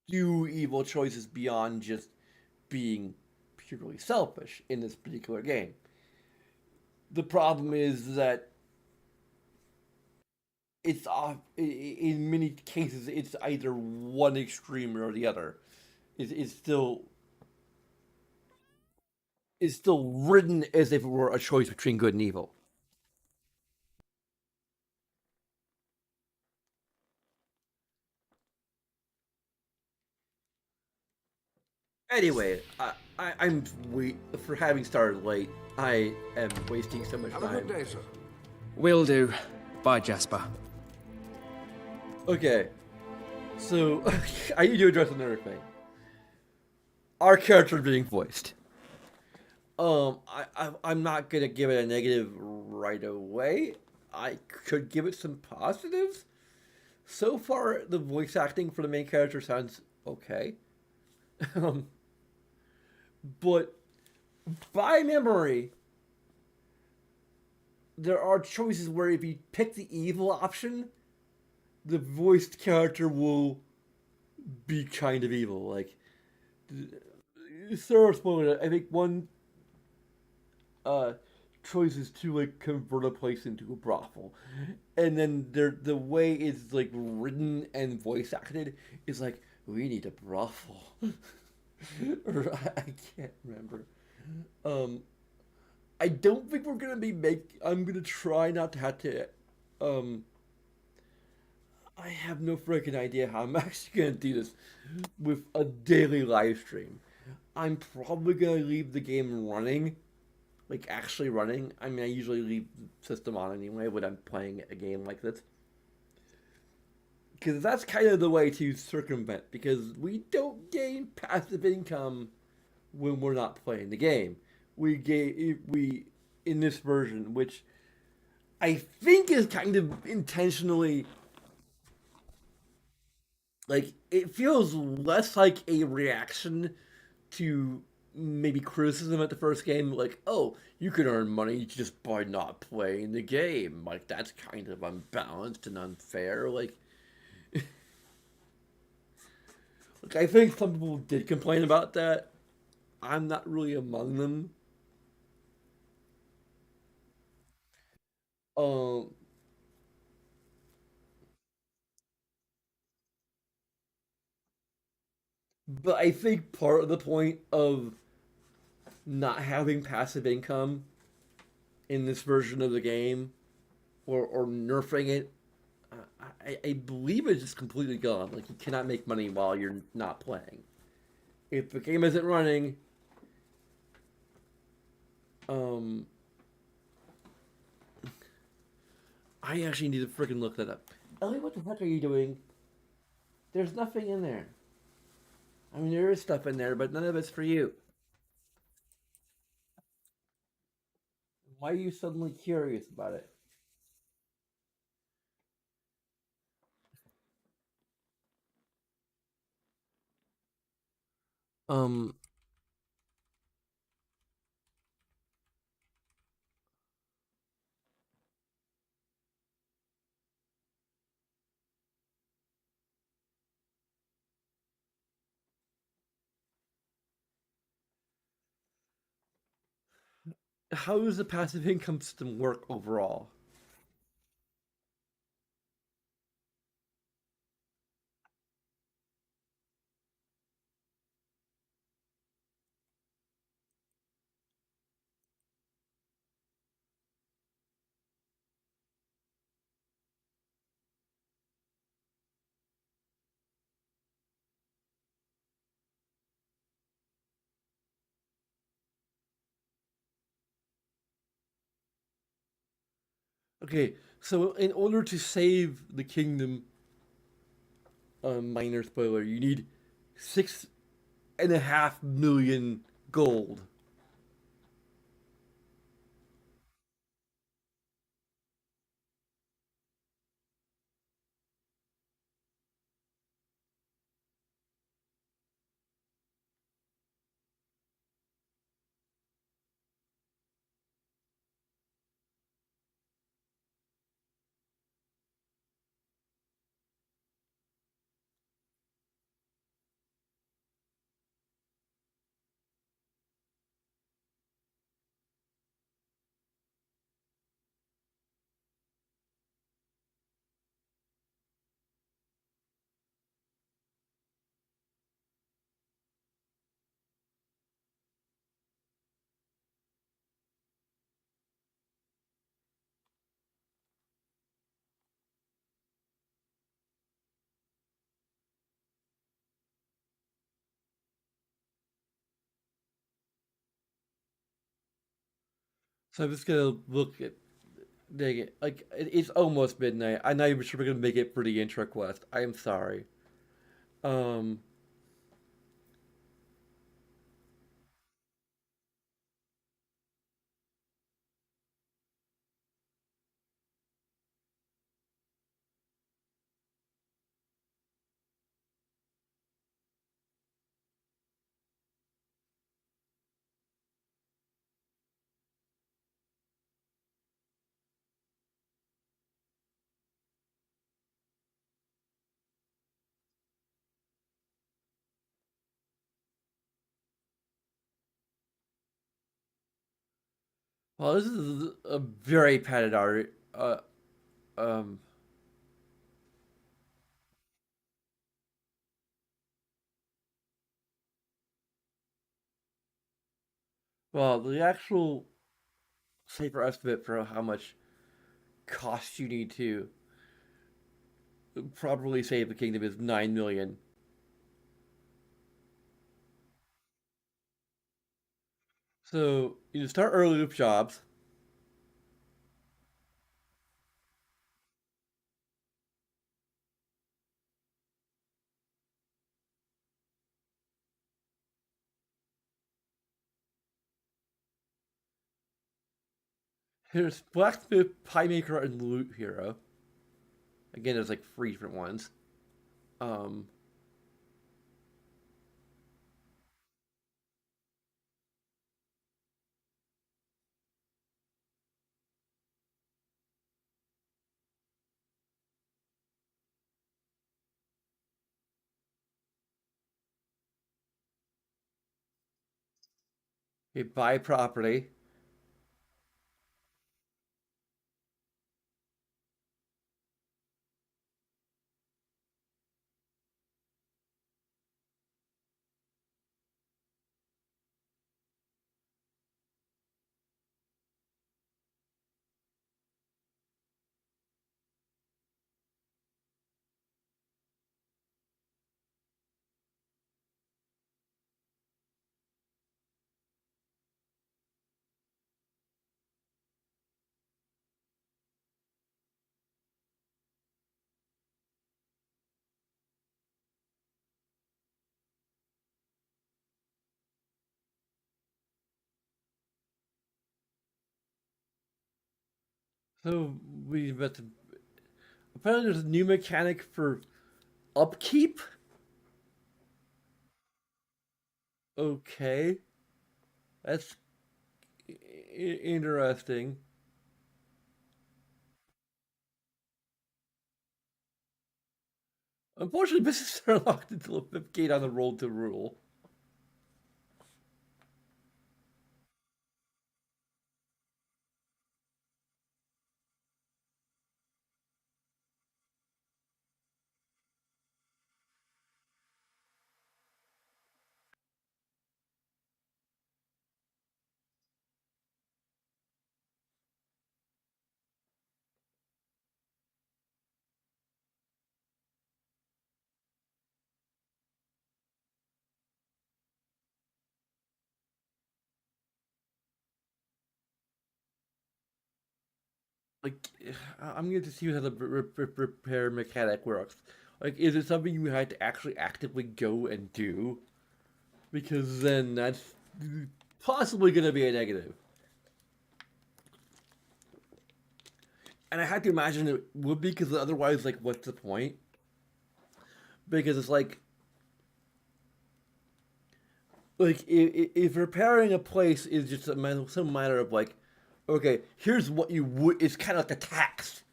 do evil choices beyond just being purely selfish in this particular game. The problem is that it's off in many cases it's either one extreme or the other. It's still is still written as if it were a choice between good and evil. Anyway, I'm wait for having started late. I am wasting so much Have a good time. day, sir. Will do. Bye, Jasper. Okay, so I need to address another thing. Our character being voiced. I'm not gonna give it a negative right away. I could give it some positives. So far, the voice acting for the main character sounds okay. Um, but by memory, there are choices where if you pick the evil option, the voiced character will be kind of evil. Like, sort of spoiler. I think one uh, choice is to like convert a place into a brothel, and then the way it's like written and voice acted is like we need a brothel, or I can't remember. Um, I don't think we're gonna be make. I'm gonna try not to have to. Um, I have no freaking idea how I'm actually gonna do this with a daily live stream. I'm probably gonna leave the game running, like actually running. I mean, I usually leave the system on anyway when I'm playing a game like this, because that's kind of the way to circumvent. Because we don't gain passive income when we're not playing the game. We in this version, which I think is kind of intentionally like it feels less like a reaction to maybe criticism at the first game, like, oh, you can earn money just by not playing the game. Like that's kind of unbalanced and unfair. Like I think some people did complain about that. I'm not really among them. Um, but I think part of the point of not having passive income in this version of the game or nerfing it, I believe it's just completely gone. Like you cannot make money while you're not playing. If the game isn't running, um, I actually need to freaking look that up. Ellie, what the heck are you doing? There's nothing in there. I mean, there is stuff in there, but none of it's for you. Why are you suddenly curious about it? Um, how does the passive income system work overall? Okay, so in order to save the kingdom, minor spoiler, you need 6.5 million gold. So I'm just gonna look at dang it. Like it's almost midnight. I'm not even sure we're gonna make it for the intro quest. I am sorry. Um, well, this is a very padded art. Um, well, the actual safer estimate for how much cost you need to properly save the kingdom is 9 million. So you start early with jobs. Here's blacksmith, pie maker, and loot hero. Again, there's like three different ones. Um, you buy property. So we invented. Apparently, there's a new mechanic for upkeep. Okay, that's interesting. Unfortunately, businesses are locked until a fifth gate on the road to rule. Like, I'm going to see how the repair mechanic works. Like, is it something you had to actually actively go and do? Because then that's possibly going to be a negative. And I had to imagine it would be, because otherwise, like, what's the point? Because it's like if repairing a place is just some matter of like, okay, here's what you would. It's kind of like a tax,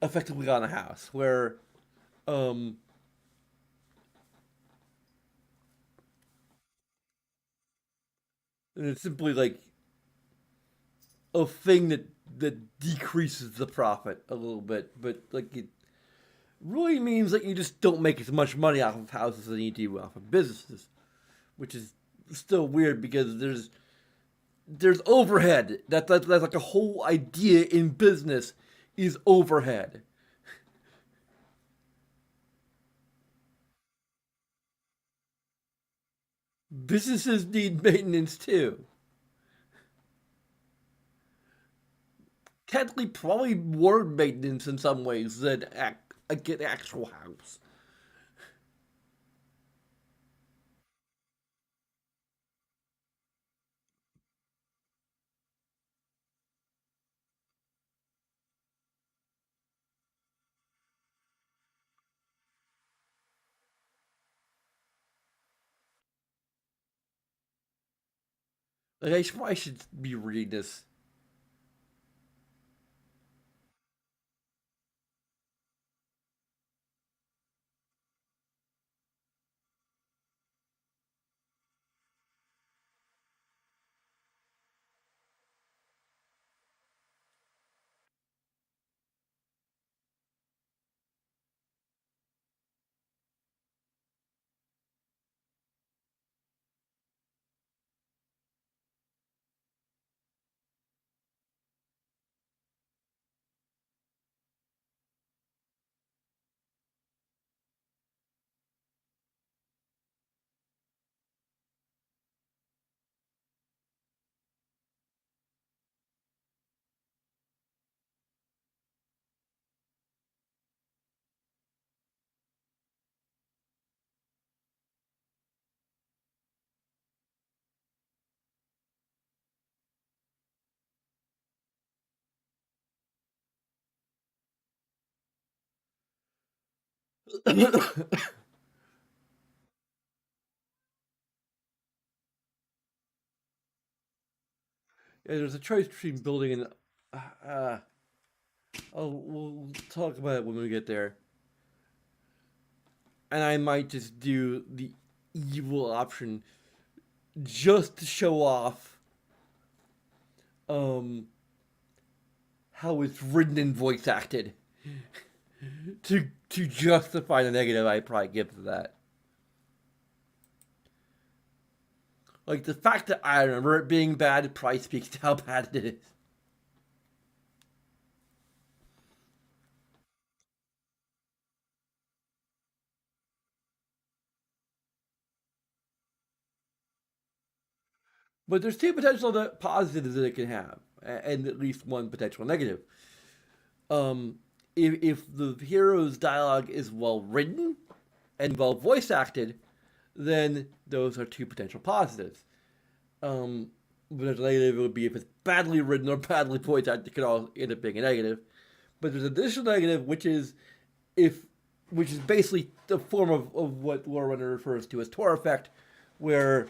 effectively on a house, where, um, it's simply like a thing that decreases the profit a little bit, but like it really means that you just don't make as much money off of houses as you do off of businesses, which is still weird because there's overhead. That's like a whole idea in business is overhead. Businesses need maintenance too. Technically, probably more maintenance in some ways than an actual house. Like, I should be reading this. Yeah, there's a choice between building and. Uh, oh, we'll talk about it when we get there. And I might just do the evil option just to show off um how it's written and voice acted to justify the negative I probably give to that. Like the fact that I remember it being bad probably speaks to how bad it is. But there's two potential positives that it can have, and at least one potential negative. Um, if the hero's dialogue is well written and well voice acted, then those are two potential positives. But a negative would be if it's badly written or badly voice acted, it could all end up being a negative. But there's an additional negative, if which is basically the form of what Lore Runner refers to as Tor effect, where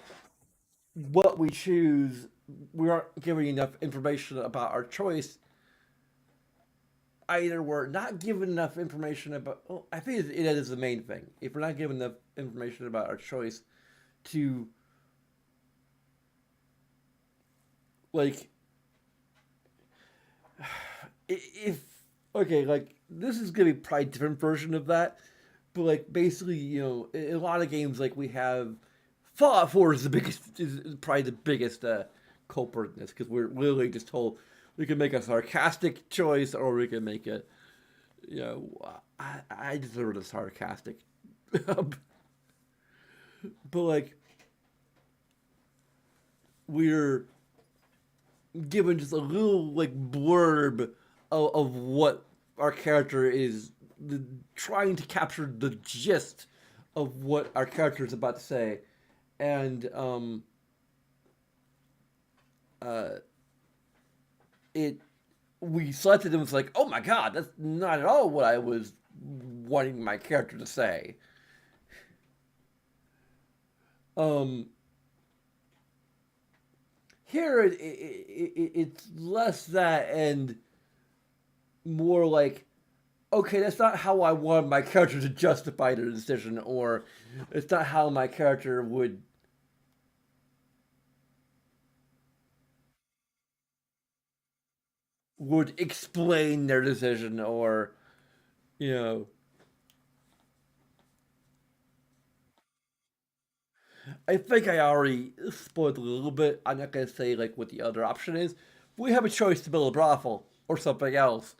what we choose, we aren't giving enough information about our choice. Either we're not given enough information about. Well, I think it is the main thing. If we're not given enough information about our choice to, like, if okay, like this is gonna be probably a different version of that, but like basically, in a lot of games, like we have Fallout 4 is the biggest, is probably the biggest culprit in this because we're literally just told we can make a sarcastic choice or we can make a, I deserve a sarcastic, but like we're given just a little like blurb of what our character is trying to capture the gist of what our character is about to say, and we selected and was like, oh my god, that's not at all what I was wanting my character to say. Here it's less that and more like, okay, that's not how I want my character to justify the decision, or it's not how my character would explain their decision, or you know I think I already spoiled a little bit. I'm not gonna say like what the other option is. We have a choice to build a brothel or something else,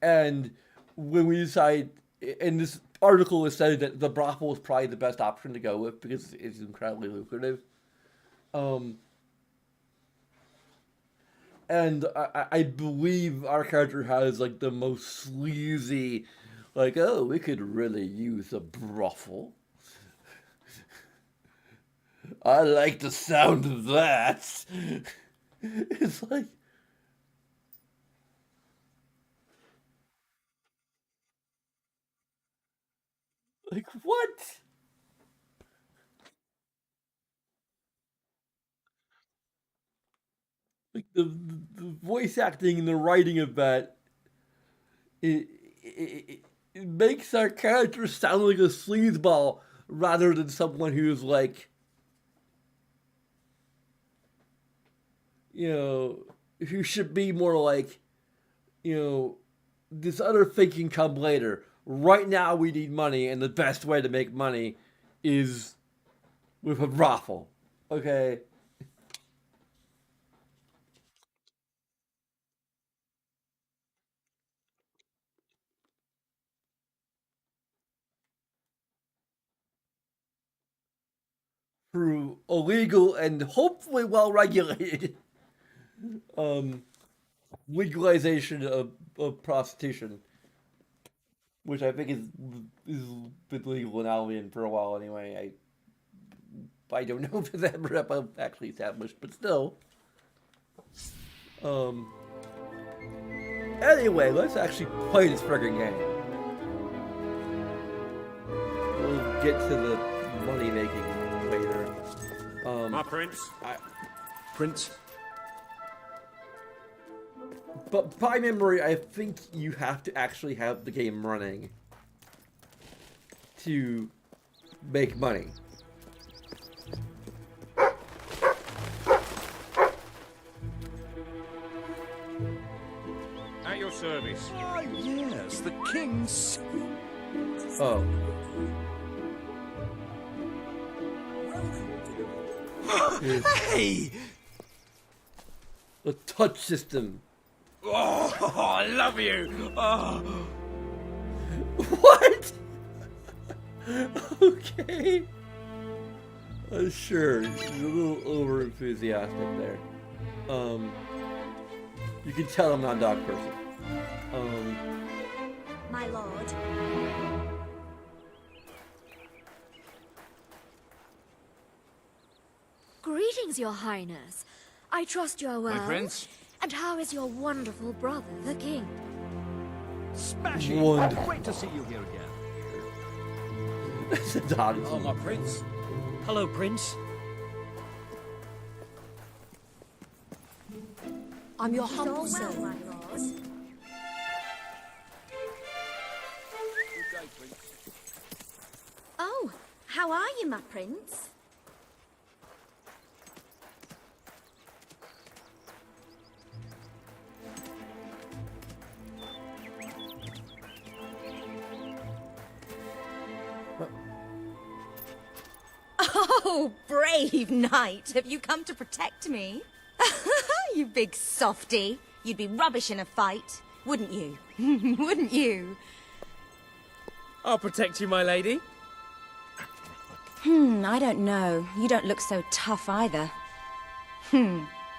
and when we decide, and this article is saying that the brothel is probably the best option to go with because it's incredibly lucrative. Um, and I believe our character has like the most sleazy, like, oh, we could really use a brothel. I like the sound of that. It's like what? Like the voice acting and the writing of that, it, it makes our character sound like a sleazeball rather than someone who's like, you know, who should be more like, you know, this other thing can come later. Right now we need money, and the best way to make money is with a brothel. Okay? Through illegal and hopefully well regulated um, legalization of prostitution, which I think is been legal in Albion for a while anyway. I don't know if it's ever actually established, but still. Um. Anyway, let's actually play this friggin' game. We'll get to the money making later. My prince. Prince? But by memory, I think you have to actually have the game running to make money. At your service. Ah, yes, the king's. Oh. Hey! The touch system. Oh, I love you! Oh. What? Okay. Sure, you're a little over enthusiastic there. You can tell I'm not a dog person. My lord. Greetings, your highness. I trust you are well. My prince? And how is your wonderful brother, the king? Smashing! Wonderful. Great to see you here again. It's a dog. Oh, my prince. Hello, Prince. I'm your humble servant, my lord. Oh, how are you, my prince? Oh, brave knight. Have you come to protect me? You big softy. You'd be rubbish in a fight, wouldn't you? Wouldn't you? I'll protect you, my lady. I don't know. You don't look so tough either.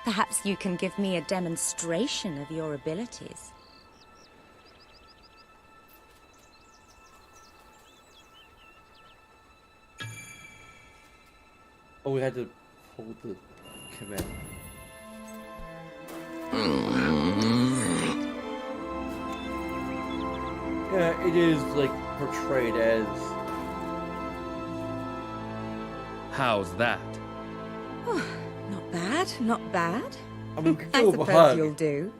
Perhaps you can give me a demonstration of your abilities. Oh, we had to hold the command. Yeah, it is like portrayed as. How's that? Not bad, not bad. I mean, we could I give him a suppose hug. you'll do.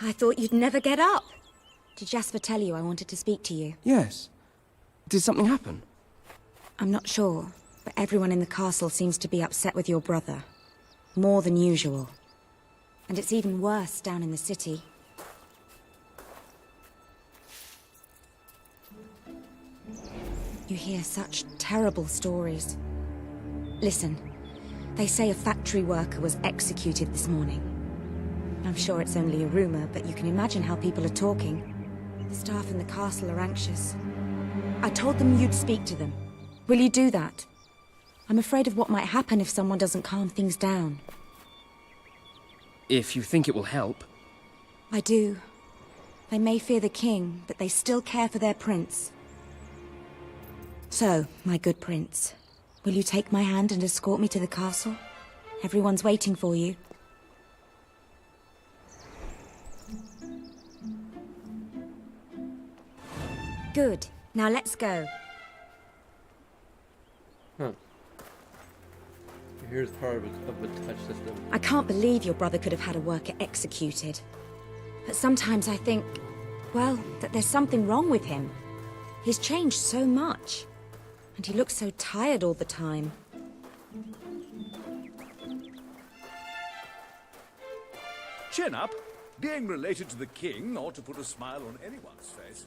I thought you'd never get up. Did Jasper tell you I wanted to speak to you? Yes. Did something happen? I'm not sure, but everyone in the castle seems to be upset with your brother. More than usual. And it's even worse down in the city. You hear such terrible stories. Listen, they say a factory worker was executed this morning. I'm sure it's only a rumor, but you can imagine how people are talking. The staff in the castle are anxious. I told them you'd speak to them. Will you do that? I'm afraid of what might happen if someone doesn't calm things down. If you think it will help. I do. They may fear the king, but they still care for their prince. So, my good prince, will you take my hand and escort me to the castle? Everyone's waiting for you. Good. Now let's go. Huh. Here's part of a touch system. I can't believe your brother could have had a worker executed. But sometimes I think, well, that there's something wrong with him. He's changed so much. And he looks so tired all the time. Chin up. Being related to the king ought to put a smile on anyone's face.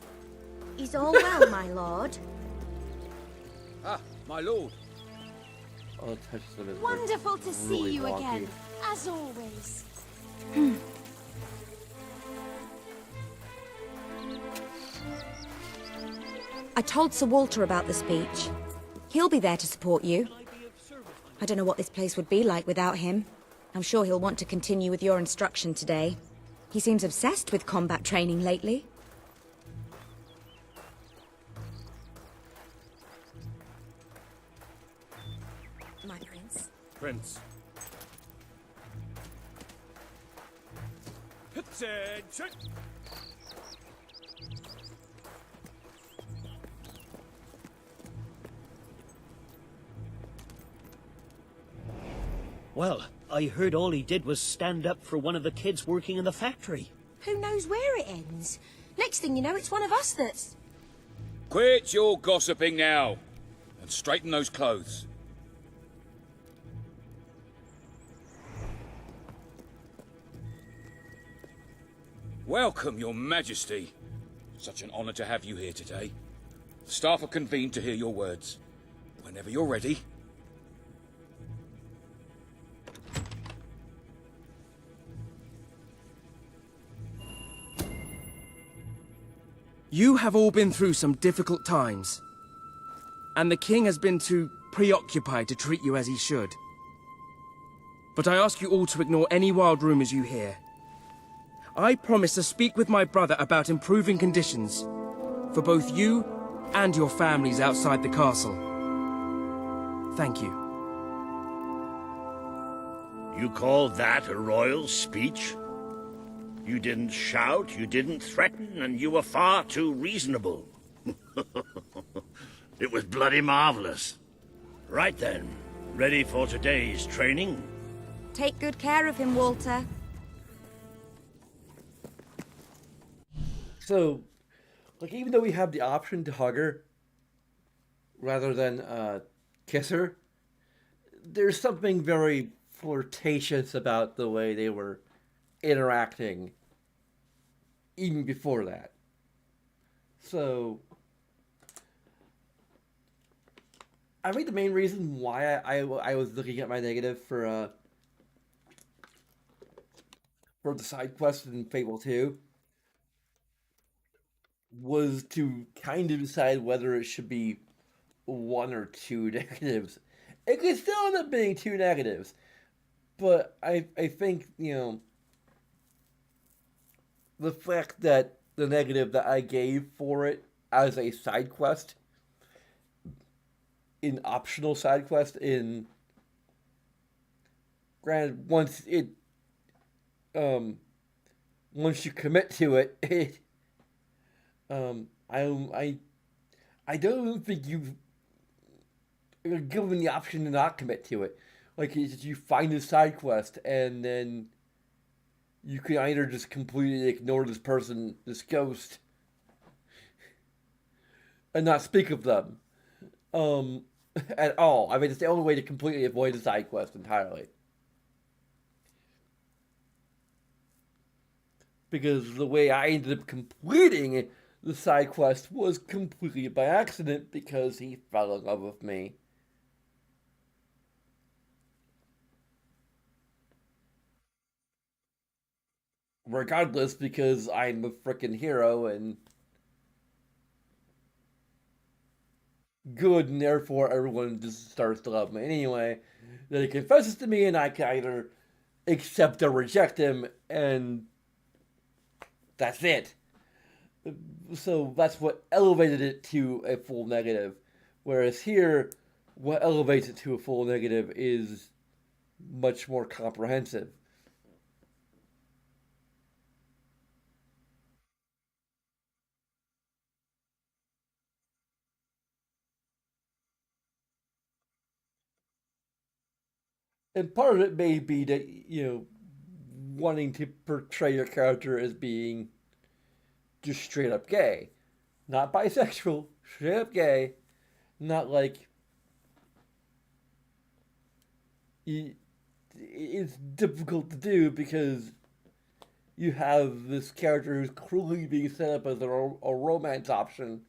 Is all well, my lord? Ah, my lord. All the touch system is Wonderful to see really you wonky. again, as always. I told Sir Walter about the speech. He'll be there to support you. I don't know what this place would be like without him. I'm sure he'll want to continue with your instruction today. He seems obsessed with combat training lately. My prince. Prince. Attention! Well, I heard all he did was stand up for one of the kids working in the factory. Who knows where it ends? Next thing you know, it's one of us that's... Quit your gossiping now, and straighten those clothes. Welcome, your majesty. Such an honor to have you here today. The staff are convened to hear your words. Whenever you're ready. You have all been through some difficult times. And the king has been too preoccupied to treat you as he should. But I ask you all to ignore any wild rumors you hear. I promise to speak with my brother about improving conditions for both you and your families outside the castle. Thank you. You call that a royal speech? You didn't shout, you didn't threaten, and you were far too reasonable. It was bloody marvelous. Right then, ready for today's training? Take good care of him, Walter. So, like, even though we have the option to hug her rather than kiss her, there's something very flirtatious about the way they were interacting even before that. So, I think the main reason why I was looking at my negative for the side quest in Fable 2 was to kind of decide whether it should be one or two negatives. It could still end up being two negatives, but I think, the fact that the negative that I gave for it as a side quest, an optional side quest in, granted, once you commit to it, I don't think you're given the option to not commit to it. Like, you find a side quest and then you can either just completely ignore this person, this ghost, and not speak of them at all. I mean, it's the only way to completely avoid the side quest entirely. Because the way I ended up completing the side quest was completely by accident because he fell in love with me. Regardless, because I'm a freaking hero and good, and therefore everyone just starts to love me anyway. Then he confesses to me, and I can either accept or reject him, and that's it. So that's what elevated it to a full negative. Whereas here, what elevates it to a full negative is much more comprehensive. And part of it may be that, wanting to portray your character as being just straight up gay. Not bisexual, straight up gay. Not like. It's difficult to do because you have this character who's cruelly being set up as a romance option.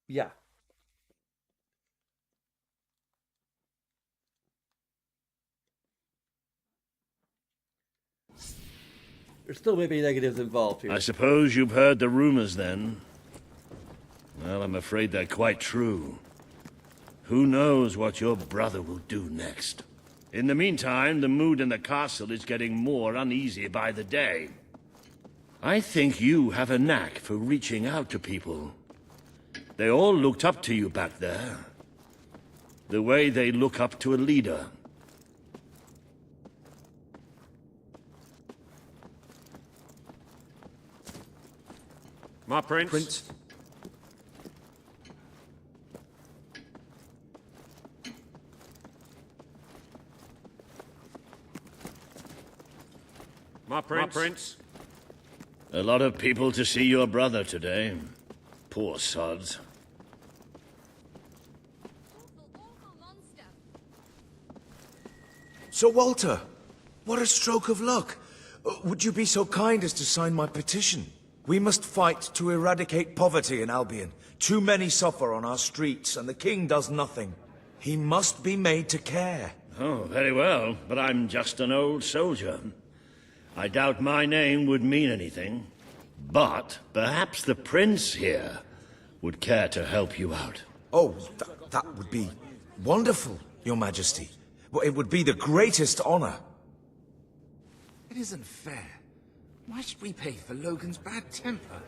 Yeah. There's still maybe negatives involved here. I suppose you've heard the rumors then? Well, I'm afraid they're quite true. Who knows what your brother will do next? In the meantime, the mood in the castle is getting more uneasy by the day. I think you have a knack for reaching out to people. They all looked up to you back there. The way they look up to a leader. My prince. My prince. A lot of people to see your brother today. Poor sods. Sir Walter, what a stroke of luck. Would you be so kind as to sign my petition? We must fight to eradicate poverty in Albion. Too many suffer on our streets, and the king does nothing. He must be made to care. Oh, very well, but I'm just an old soldier. I doubt my name would mean anything. But perhaps the prince here would care to help you out. Oh, that would be wonderful, Your Majesty. Well, it would be the greatest honor. It isn't fair. Why should we pay for Logan's bad temper?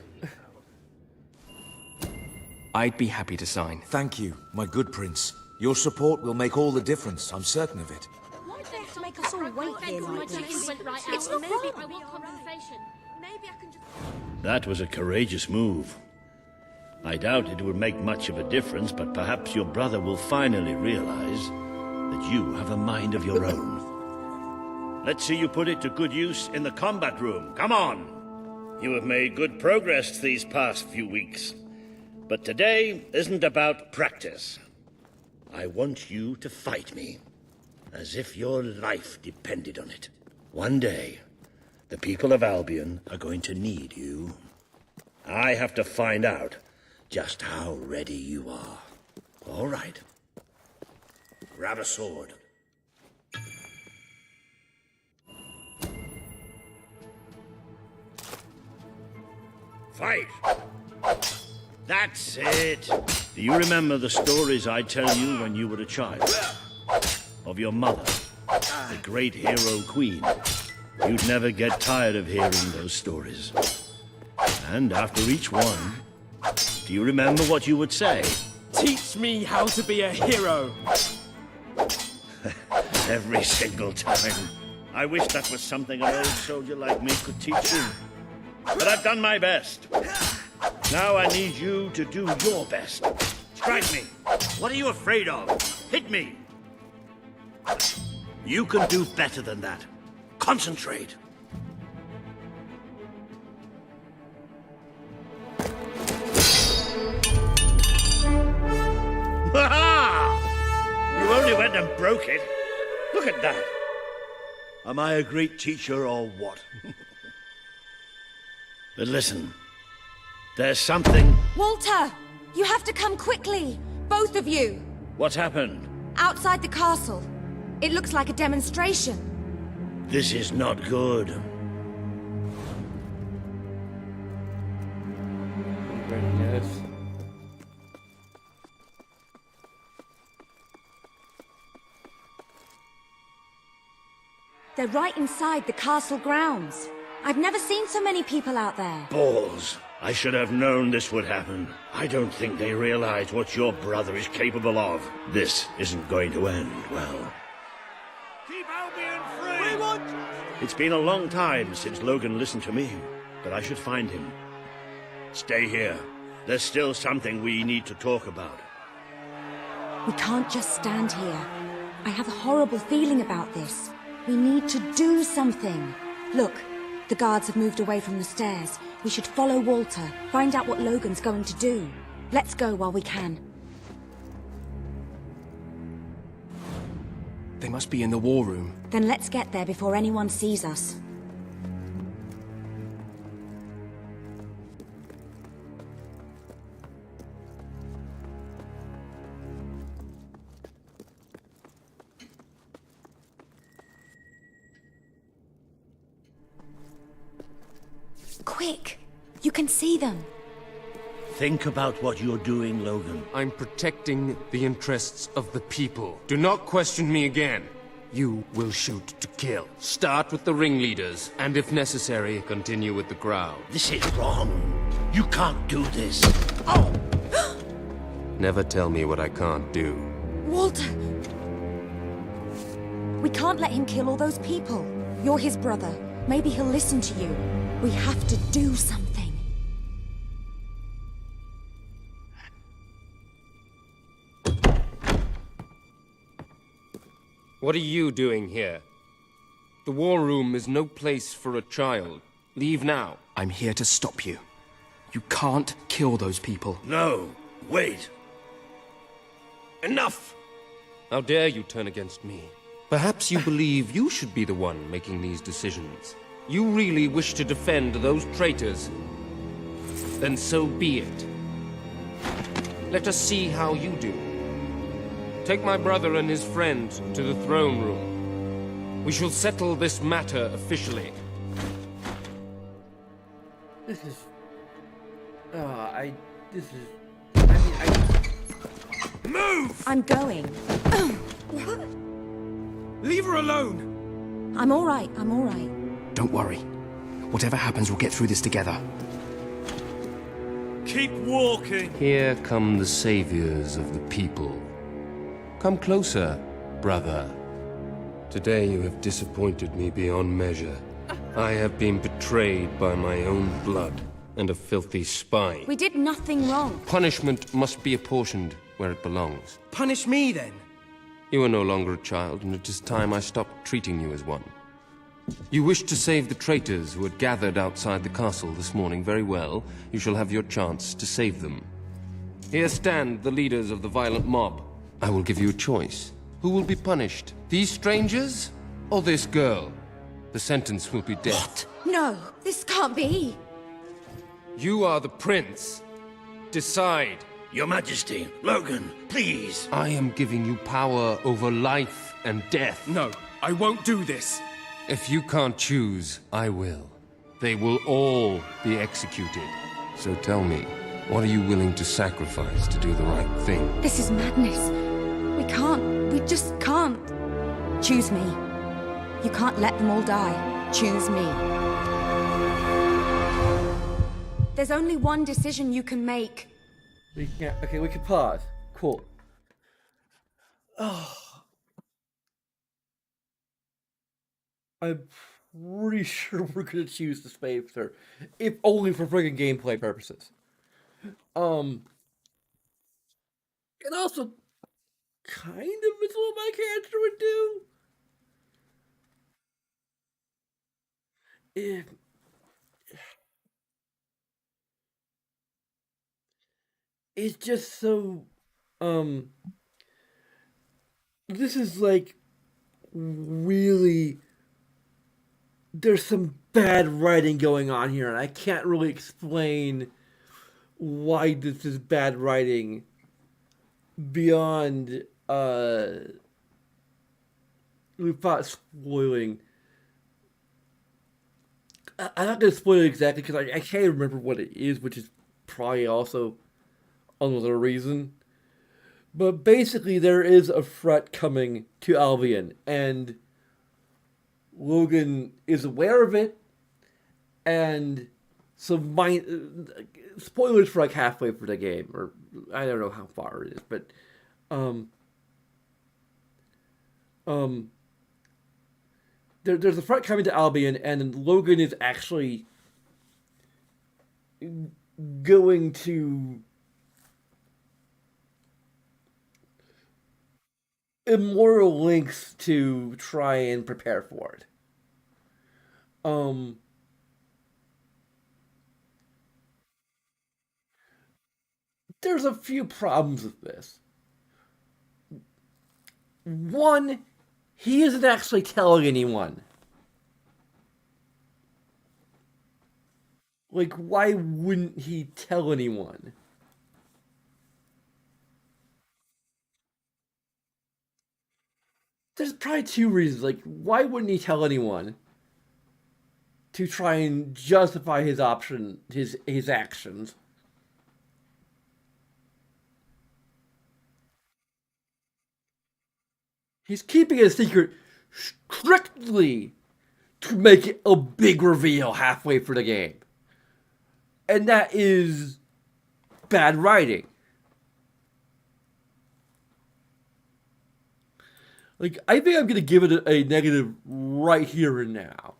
I'd be happy to sign. Thank you, my good prince. Your support will make all the difference, I'm certain of it. Why do they have to make us all all wait here like this. It's not wrong. That was a courageous move. I doubt it would make much of a difference, but perhaps your brother will finally realize that you have a mind of your own. Let's see you put it to good use in the combat room. Come on! You have made good progress these past few weeks. But today isn't about practice. I want you to fight me, as if your life depended on it. One day, the people of Albion are going to need you. I have to find out just how ready you are. All right. Grab a sword. Fight! That's it! Do you remember the stories I tell you when you were a child? Of your mother, the great hero queen. You'd never get tired of hearing those stories. And after each one, do you remember what you would say? Teach me how to be a hero! Every single time. I wish that was something an old soldier like me could teach you. But I've done my best. Now I need you to do your best. Strike me. What are you afraid of? Hit me. You can do better than that. Concentrate. Ha-ha! You only went and broke it. Look at that. Am I a great teacher or what? But listen, there's something... Walter! You have to come quickly! Both of you! What's happened? Outside the castle. It looks like a demonstration. This is not good. Yes. They're right inside the castle grounds. I've never seen so many people out there. Balls. I should have known this would happen. I don't think they realize what your brother is capable of. This isn't going to end well. Keep Albion free! We want... It's been a long time since Logan listened to me, but I should find him. Stay here. There's still something we need to talk about. We can't just stand here. I have a horrible feeling about this. We need to do something. Look, the guards have moved away from the stairs. We should follow Walter, find out what Logan's going to do. Let's go while we can. They must be in the war room. Then let's get there before anyone sees us. Quick! You can see them. Think about what you're doing, Logan. I'm protecting the interests of the people. Do not question me again. You will shoot to kill. Start with the ringleaders, and if necessary, continue with the crowd. This is wrong. You can't do this. Oh! Never tell me what I can't do. Walter! We can't let him kill all those people. You're his brother. Maybe he'll listen to you. We have to do something. What are you doing here? The war room is no place for a child. Leave now. I'm here to stop you. You can't kill those people. No, wait. Enough! How dare you turn against me? Perhaps you believe you should be the one making these decisions. You really wish to defend those traitors? Then so be it. Let us see how you do. Take my brother and his friend to the throne room. We shall settle this matter officially. This is... Move! I'm going. What? Leave her alone! I'm all right, I'm all right. Don't worry. Whatever happens, we'll get through this together. Keep walking! Here come the saviors of the people. Come closer, brother. Today you have disappointed me beyond measure. I have been betrayed by my own blood and a filthy spy. We did nothing wrong. Punishment must be apportioned where it belongs. Punish me, then. You are no longer a child, and it is time I stopped treating you as one. You wished to save the traitors who had gathered outside the castle this morning. Very well. You shall have your chance to save them. Here stand the leaders of the violent mob. I will give you a choice. Who will be punished? These strangers or this girl? The sentence will be death. What? No, this can't be. You are the prince. Decide. Your Majesty, Logan, please. I am giving you power over life and death. No, I won't do this. If you can't choose, I will. They will all be executed. So tell me, what are you willing to sacrifice to do the right thing? This is madness. We just can't. Choose me. You can't let them all die. Choose me. There's only one decision you can make. We can pause. Cool. Oh. I'm pretty sure we're gonna choose the Spacer, if only for friggin' gameplay purposes. And also, kind of is what my character would do. If it's just so, this is like really. There's some bad writing going on here, and I can't really explain why this is bad writing beyond without spoiling. I'm not going to spoil it exactly because I can't remember what it is, which is probably also another reason. But basically, there is a threat coming to Albion, and Logan is aware of it, and so spoilers for like halfway through the game, or I don't know how far it is, but there's a threat coming to Albion, and Logan is actually going to immoral lengths to try and prepare for it. There's a few problems with this. One, he isn't actually telling anyone. Like, why wouldn't he tell anyone? There's probably two reasons. Like, why wouldn't he tell anyone? To try and justify his his actions. He's keeping it a secret strictly to make it a big reveal halfway through the game. And that is bad writing. Like, I think I'm going to give it a negative right here and now.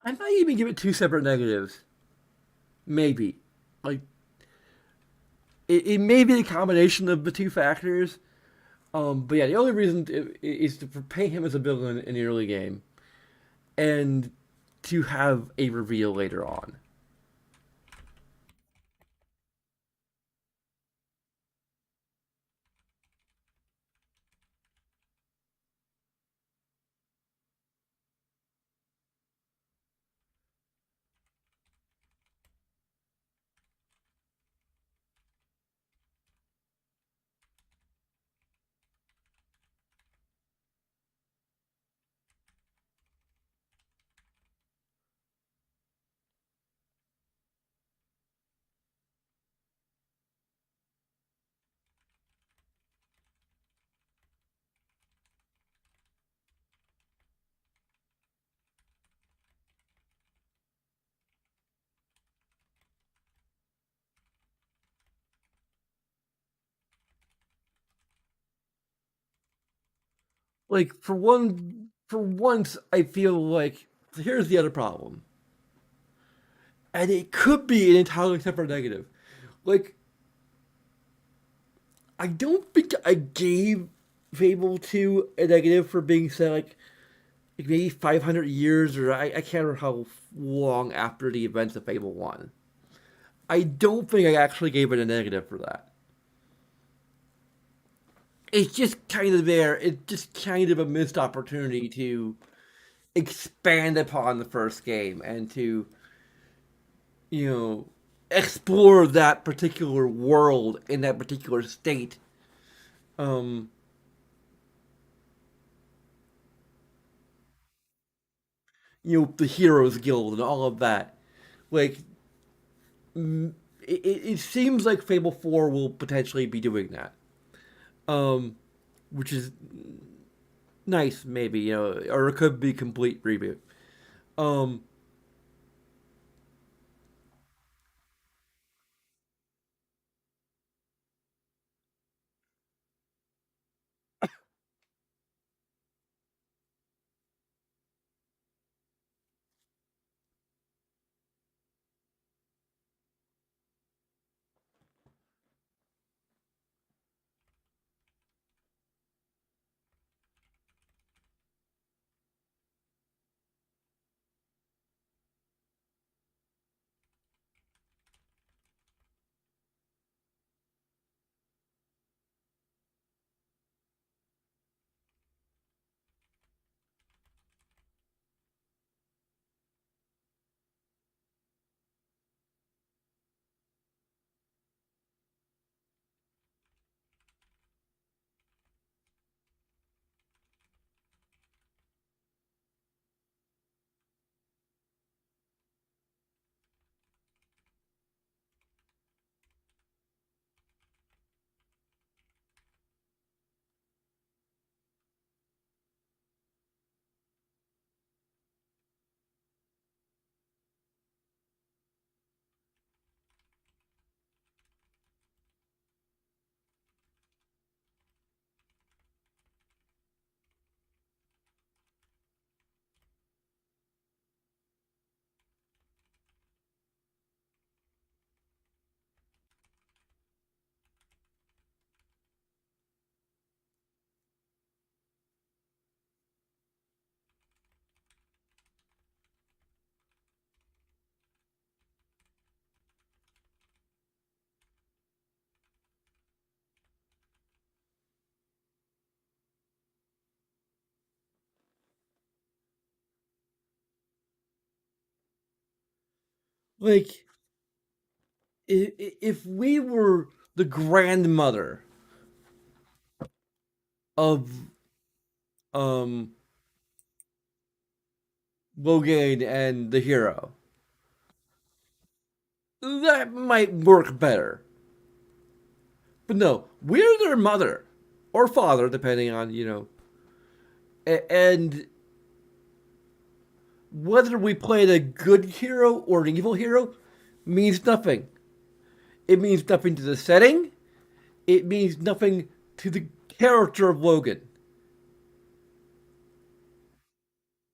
I might even give it two separate negatives. Maybe. Like, it may be a combination of the two factors. But yeah, the only reason is to pay him as a villain in the early game, and to have a reveal later on. Like for once, I feel like here's the other problem, and it could be an entirely separate negative. Like, I don't think I gave Fable 2 a negative for being set like maybe 500 years, or I can't remember how long after the events of Fable 1. I don't think I actually gave it a negative for that. It's just kind of there. It's just kind of a missed opportunity to expand upon the first game and to, you know, explore that particular world in that particular state. Um, the Heroes Guild and all of that. Like, it seems like Fable 4 will potentially be doing that. Um, which is nice, maybe, or it could be complete reboot. Um, like, if we were the grandmother of um Logan and the hero, that might work better. But no, we're their mother or father, depending on and whether we played a good hero or an evil hero means nothing. It means nothing to the setting. It means nothing to the character of Logan.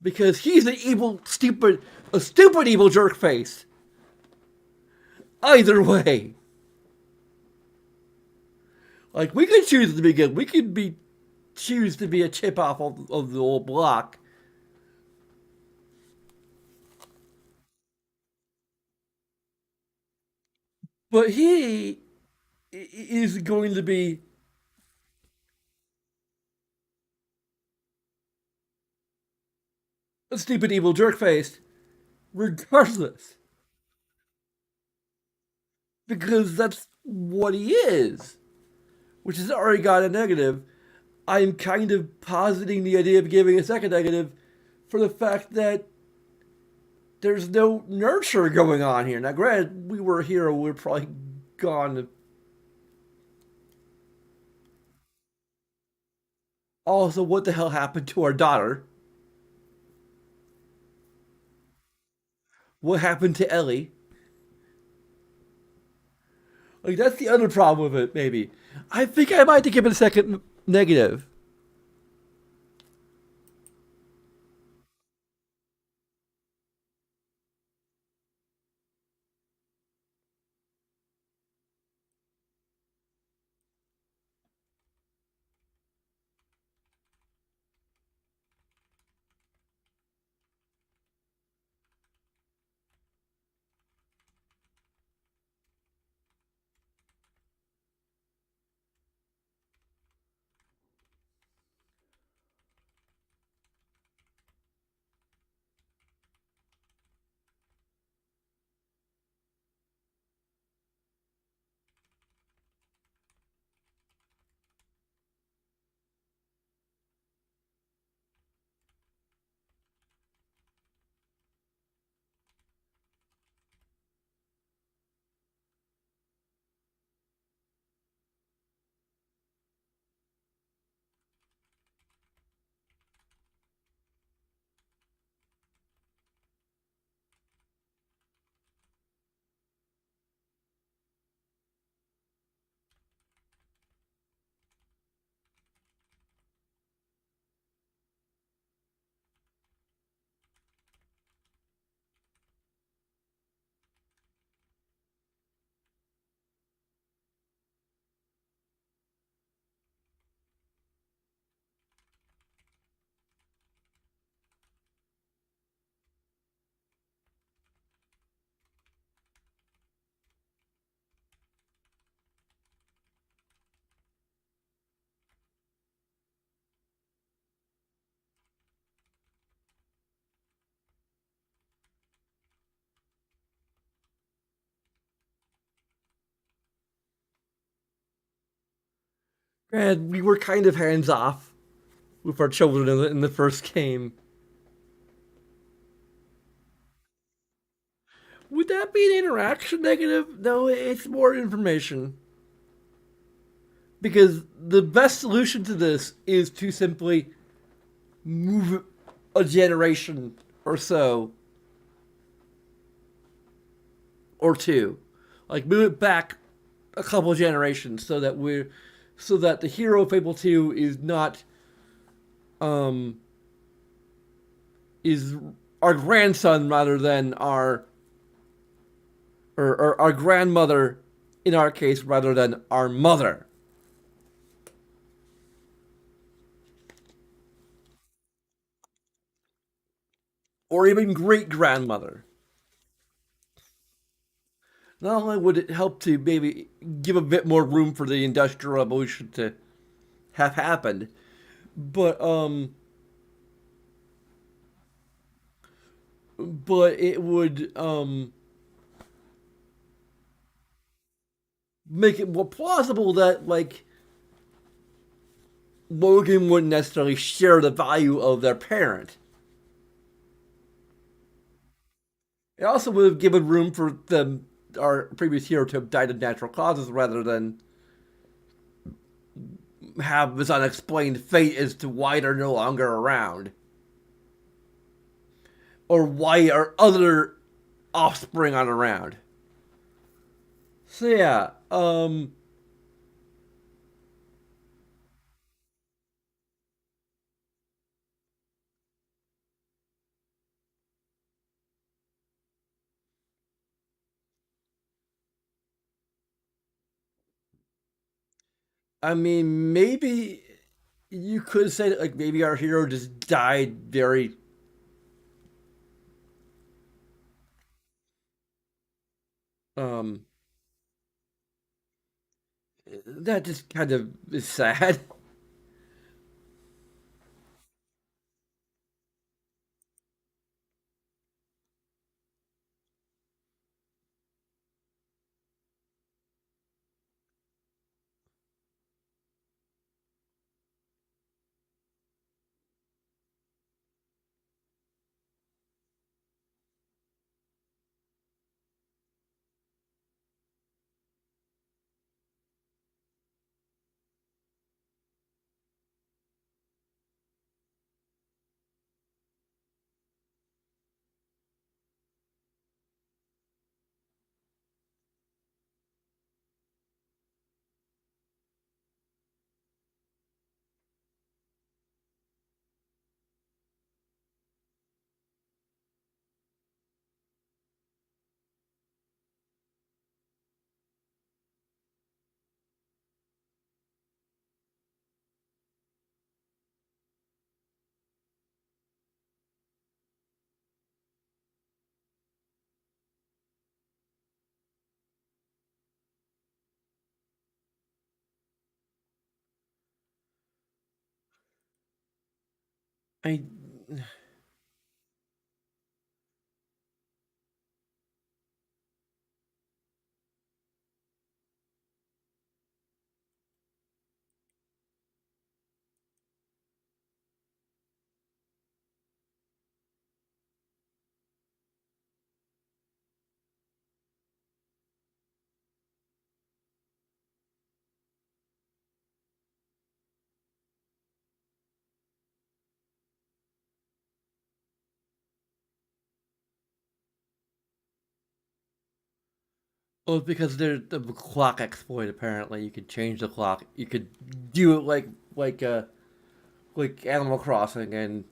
because he's an evil, a stupid evil jerk face. Either way. Like, we could choose to be good. We could choose to be a chip off of the old block. But he is going to be a stupid evil jerk face regardless. Because that's what he is. Which has already got a negative. I'm kind of positing the idea of giving a second negative for the fact that there's no nurture going on here. Now, granted, we were here, we're probably gone. Also, what the hell happened to our daughter? What happened to Ellie? Like, that's the other problem with it, maybe. I think I might have to give it a second negative. And we were kind of hands off with our children in the first game. Would that be an interaction negative? No, it's more information. Because the best solution to this is to simply move a generation or so. Or two. Like, move it back a couple generations so that the hero of Fable 2 is not is our grandson rather than our or our grandmother in our case rather than our mother. Or even great grandmother. Not only would it help to maybe give a bit more room for the Industrial Revolution to have happened, but it would make it more plausible that, like, Logan wouldn't necessarily share the value of their parent. It also would have given room for our previous hero to have died of natural causes rather than have this unexplained fate as to why they're no longer around. Or why our other offspring aren't around. So yeah, I mean, maybe you could say that, like, maybe our hero just died very. Um, that just kind of is sad. I well, because there's the clock exploit. Apparently, you could change the clock. You could do it like Animal Crossing, and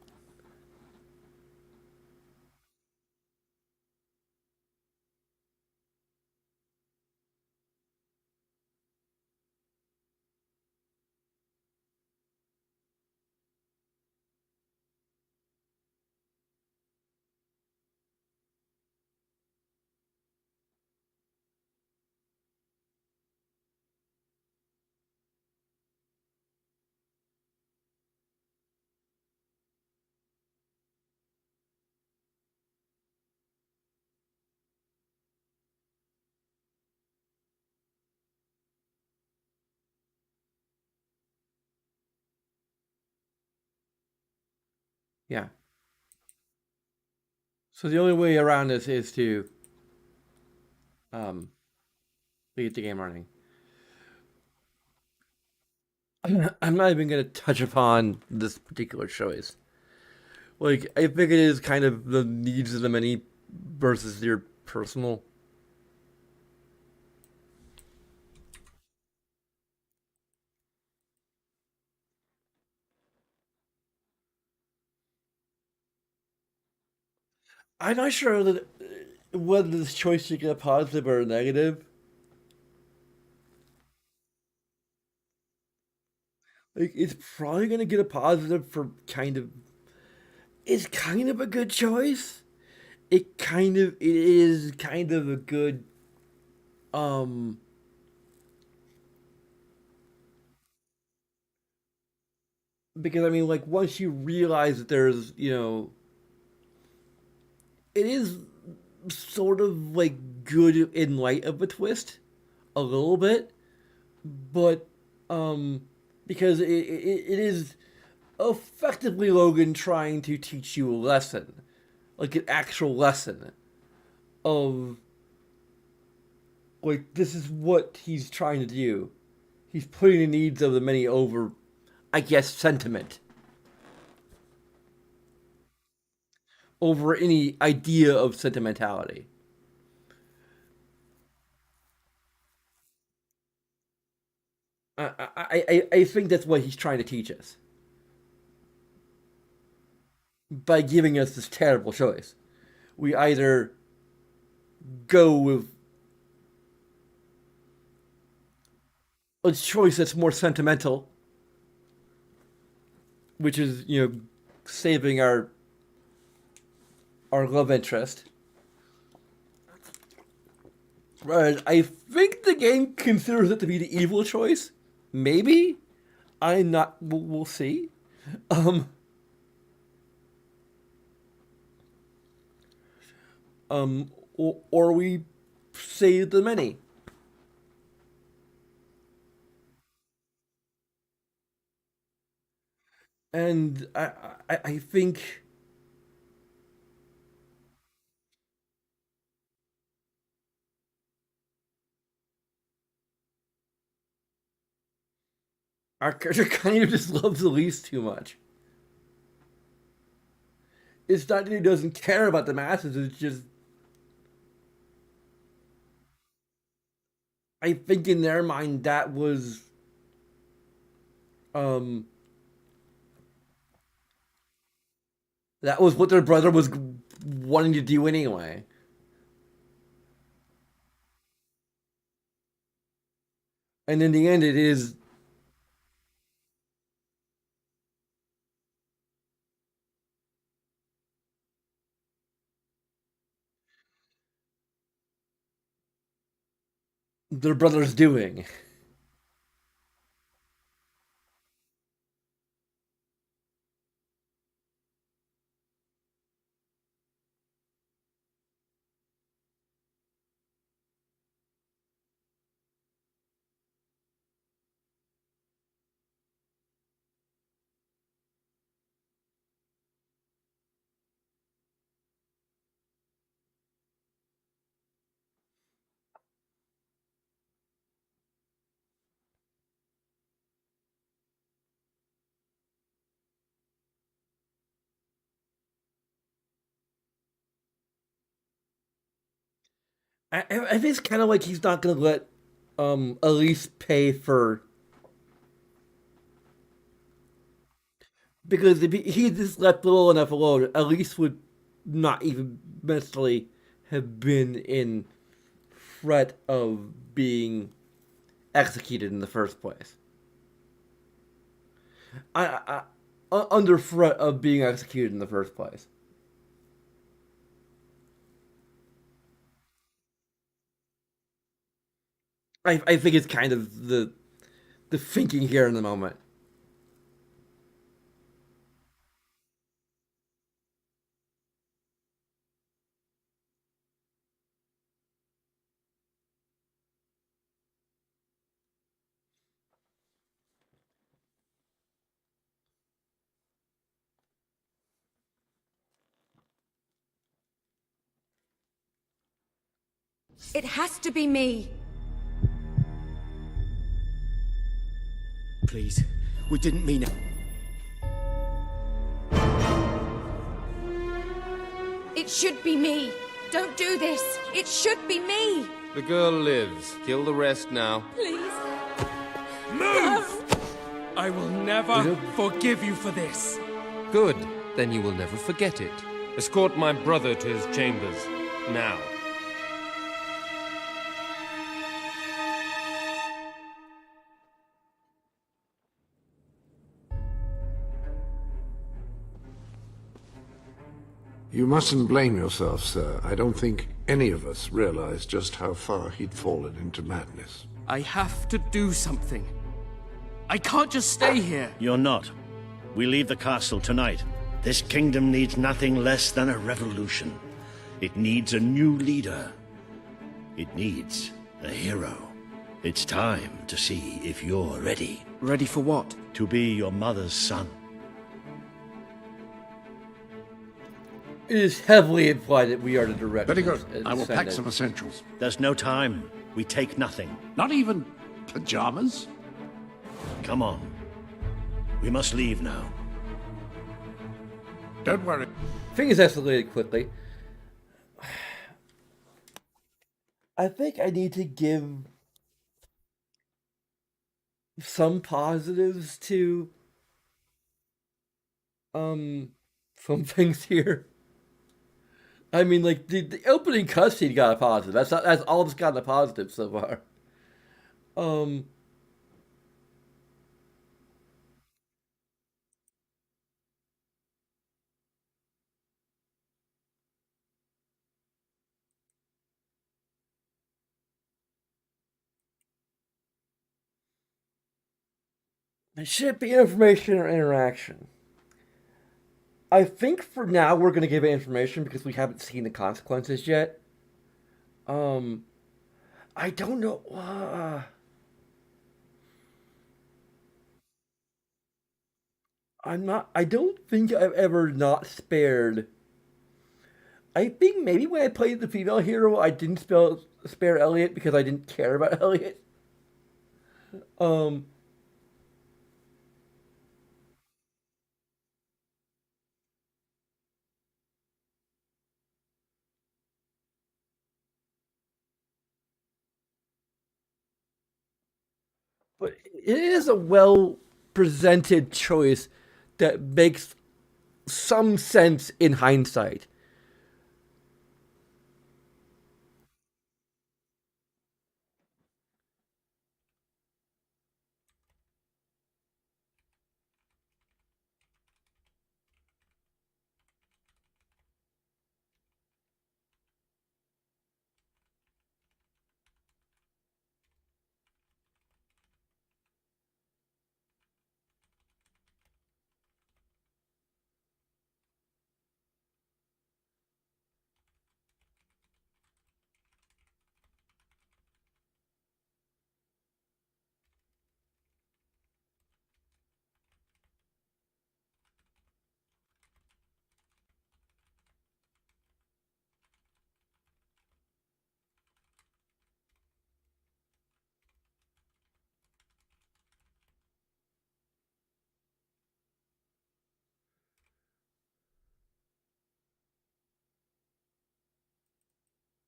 yeah. So the only way around this is to um get the game running. I'm not even gonna touch upon this particular choice. Like, I think it is kind of the needs of the many versus your personal. I'm not sure that whether this choice should get a positive or a negative. Like, it's probably gonna get a positive for kind of. It's kind of a good choice. It is kind of a good um because I mean, like, once you realize that there's, it is sort of like good in light of a twist, a little bit, but because it is effectively Logan trying to teach you a lesson, like an actual lesson of, like, this is what he's trying to do. He's putting the needs of the many over, I guess, sentiment over any idea of sentimentality. I think that's what he's trying to teach us by giving us this terrible choice. We either go with a choice that's more sentimental, which is, saving our love interest. Right. I think the game considers it to be the evil choice. Maybe. I'm not. We'll see. Um. Or we save the many. And I think our character kind of just loves Elise too much. It's not that he doesn't care about the masses, it's just I think in their mind um that was what their brother was wanting to do anyway. And in the end it is their brother's doing. I think it's kind of like he's not gonna let Elise pay for, because if he just left little enough alone, Elise would not even necessarily have been in threat of being executed in the first place. Under threat of being executed in the first place. I think it's kind of the thinking here in the moment. It has to be me. Please, we didn't mean it. It should be me. Don't do this. It should be me. The girl lives. Kill the rest now. Please. Move! I will never forgive you for this. Good. Then you will never forget it. Escort my brother to his chambers. Now. You mustn't blame yourself, sir. I don't think any of us realized just how far he'd fallen into madness. I have to do something. I can't just stay here. You're not. We leave the castle tonight. This kingdom needs nothing less than a revolution. It needs a new leader. It needs a hero. It's time to see if you're ready. Ready for what? To be your mother's son. It is heavily implied that we are the directors. Very good. I will pack some essentials. There's no time. We take nothing. Not even pajamas? Come on. We must leave now. Don't worry. Things escalated quickly. I think I need to give some positives to some things here. I mean, like the opening cutscene got a positive. That's all it's gotten a positive so far. It should be information or interaction. I think for now we're gonna give it information because we haven't seen the consequences yet. Um, I don't know. I'm not. I don't think I've ever not spared. I think maybe when I played the female hero, I didn't spare Elliot because I didn't care about Elliot. Um, but it is a well presented choice that makes some sense in hindsight.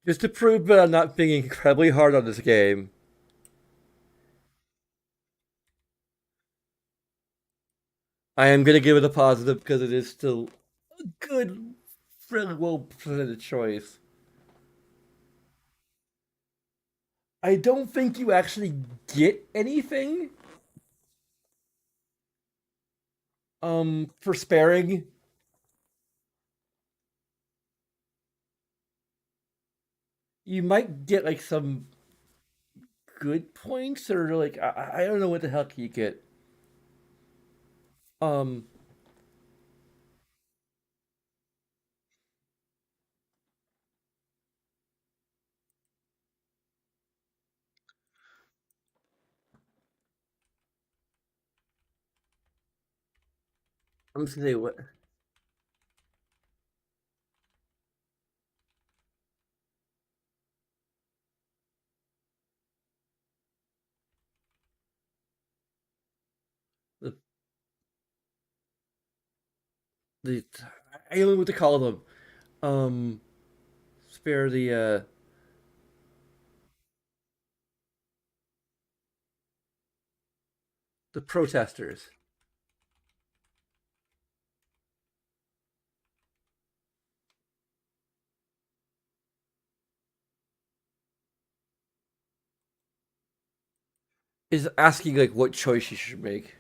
Just to prove that I'm not being incredibly hard on this game, I am going to give it a positive because it is still a good, fairly well presented choice. I don't think you actually get anything for sparing. You might get like some good points or like I don't know what the heck you get. Um I'm just gonna say what the the I don't know what to call them. Um spare the protesters. Is asking like what choice you should make.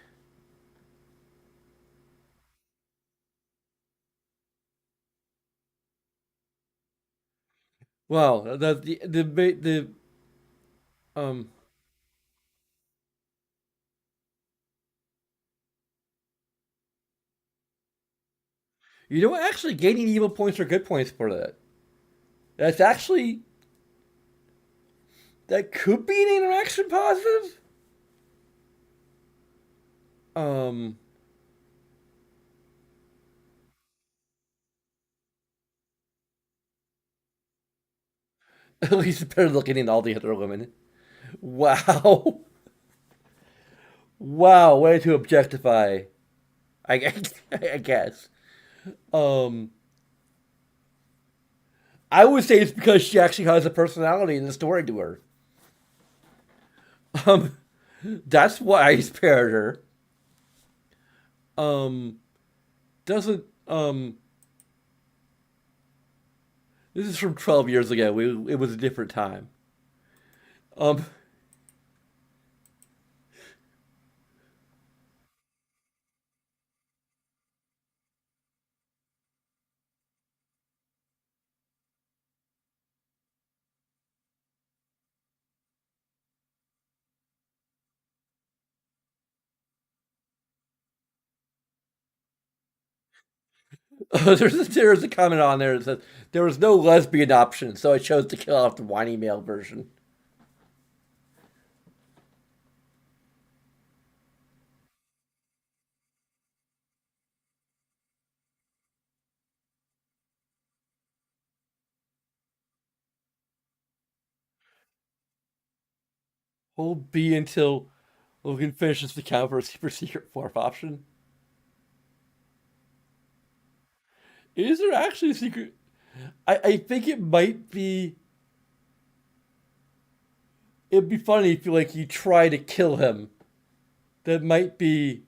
Wow, the um you know what? Actually, gaining evil points are good points for that. That's actually that could be an interaction positive. Um, at least better looking than all the other women. Wow, wow, way to objectify. I, I guess. Um, I would say it's because she actually has a personality in the story to her. Um, that's why I spared her. Um, doesn't This is from 12 years ago. It was a different time. Um, There's a comment on there that says there was no lesbian option, so I chose to kill off the whiny male version. Hold B until Logan finishes the count for a super secret fourth option. Is there actually a secret? I think it might be. It'd be funny if you try to kill him. That might be.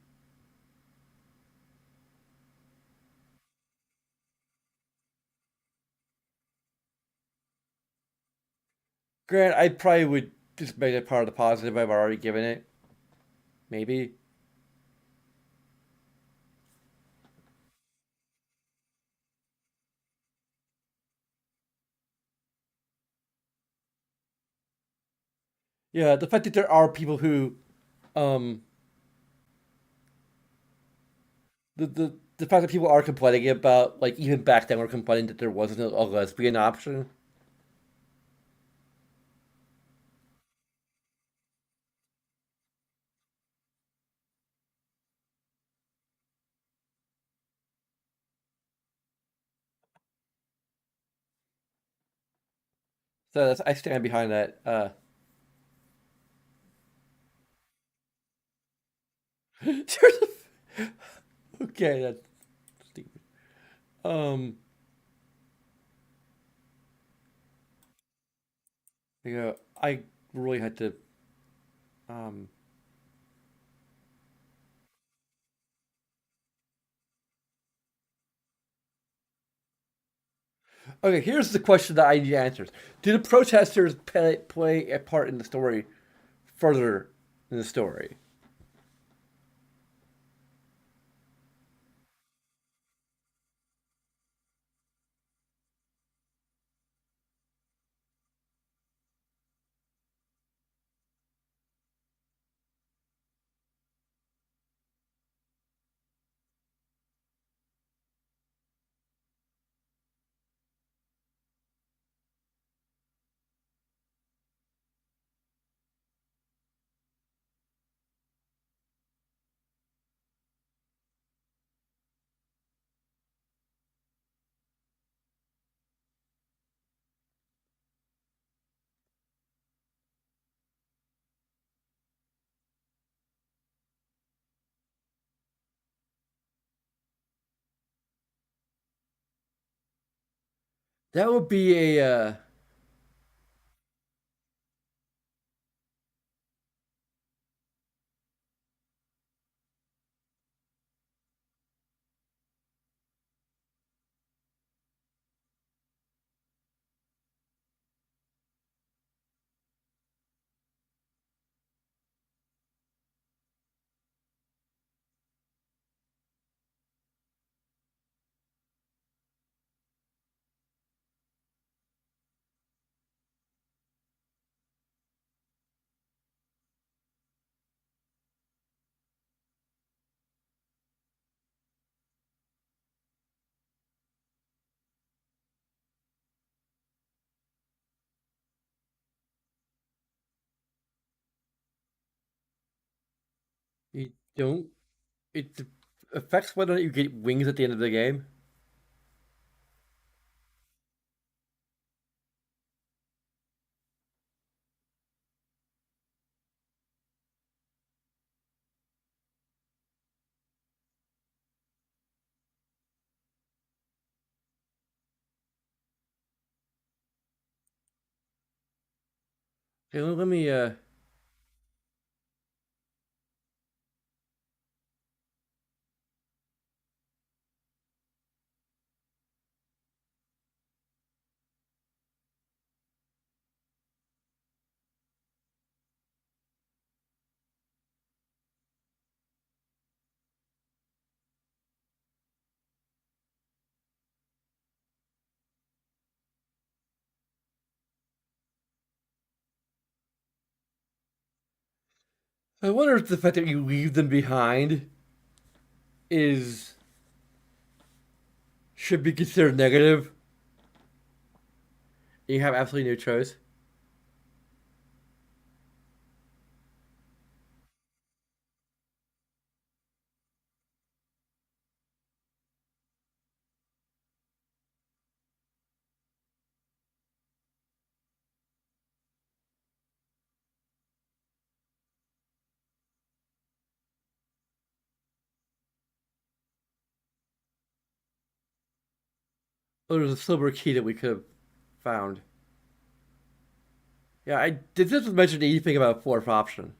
Grant, I probably would just make it part of the positive I've already given it. Maybe. Yeah, the fact that there are people who, um, the fact that people are complaining about, like, even back then were complaining that there wasn't a lesbian option. So I stand behind that. Okay, that's stupid. Um, yeah, I really had to. Um, okay, here's the question that I need answers. Do the protesters play a part in the story further in the story? That would be a. You don't. It affects whether or not you get wings at the end of the game. Okay, let me. I wonder if the fact that you leave them behind is should be considered negative. You have absolutely no choice. Oh, there's a silver key that we could have found. Yeah, I did this mention anything about a fourth option.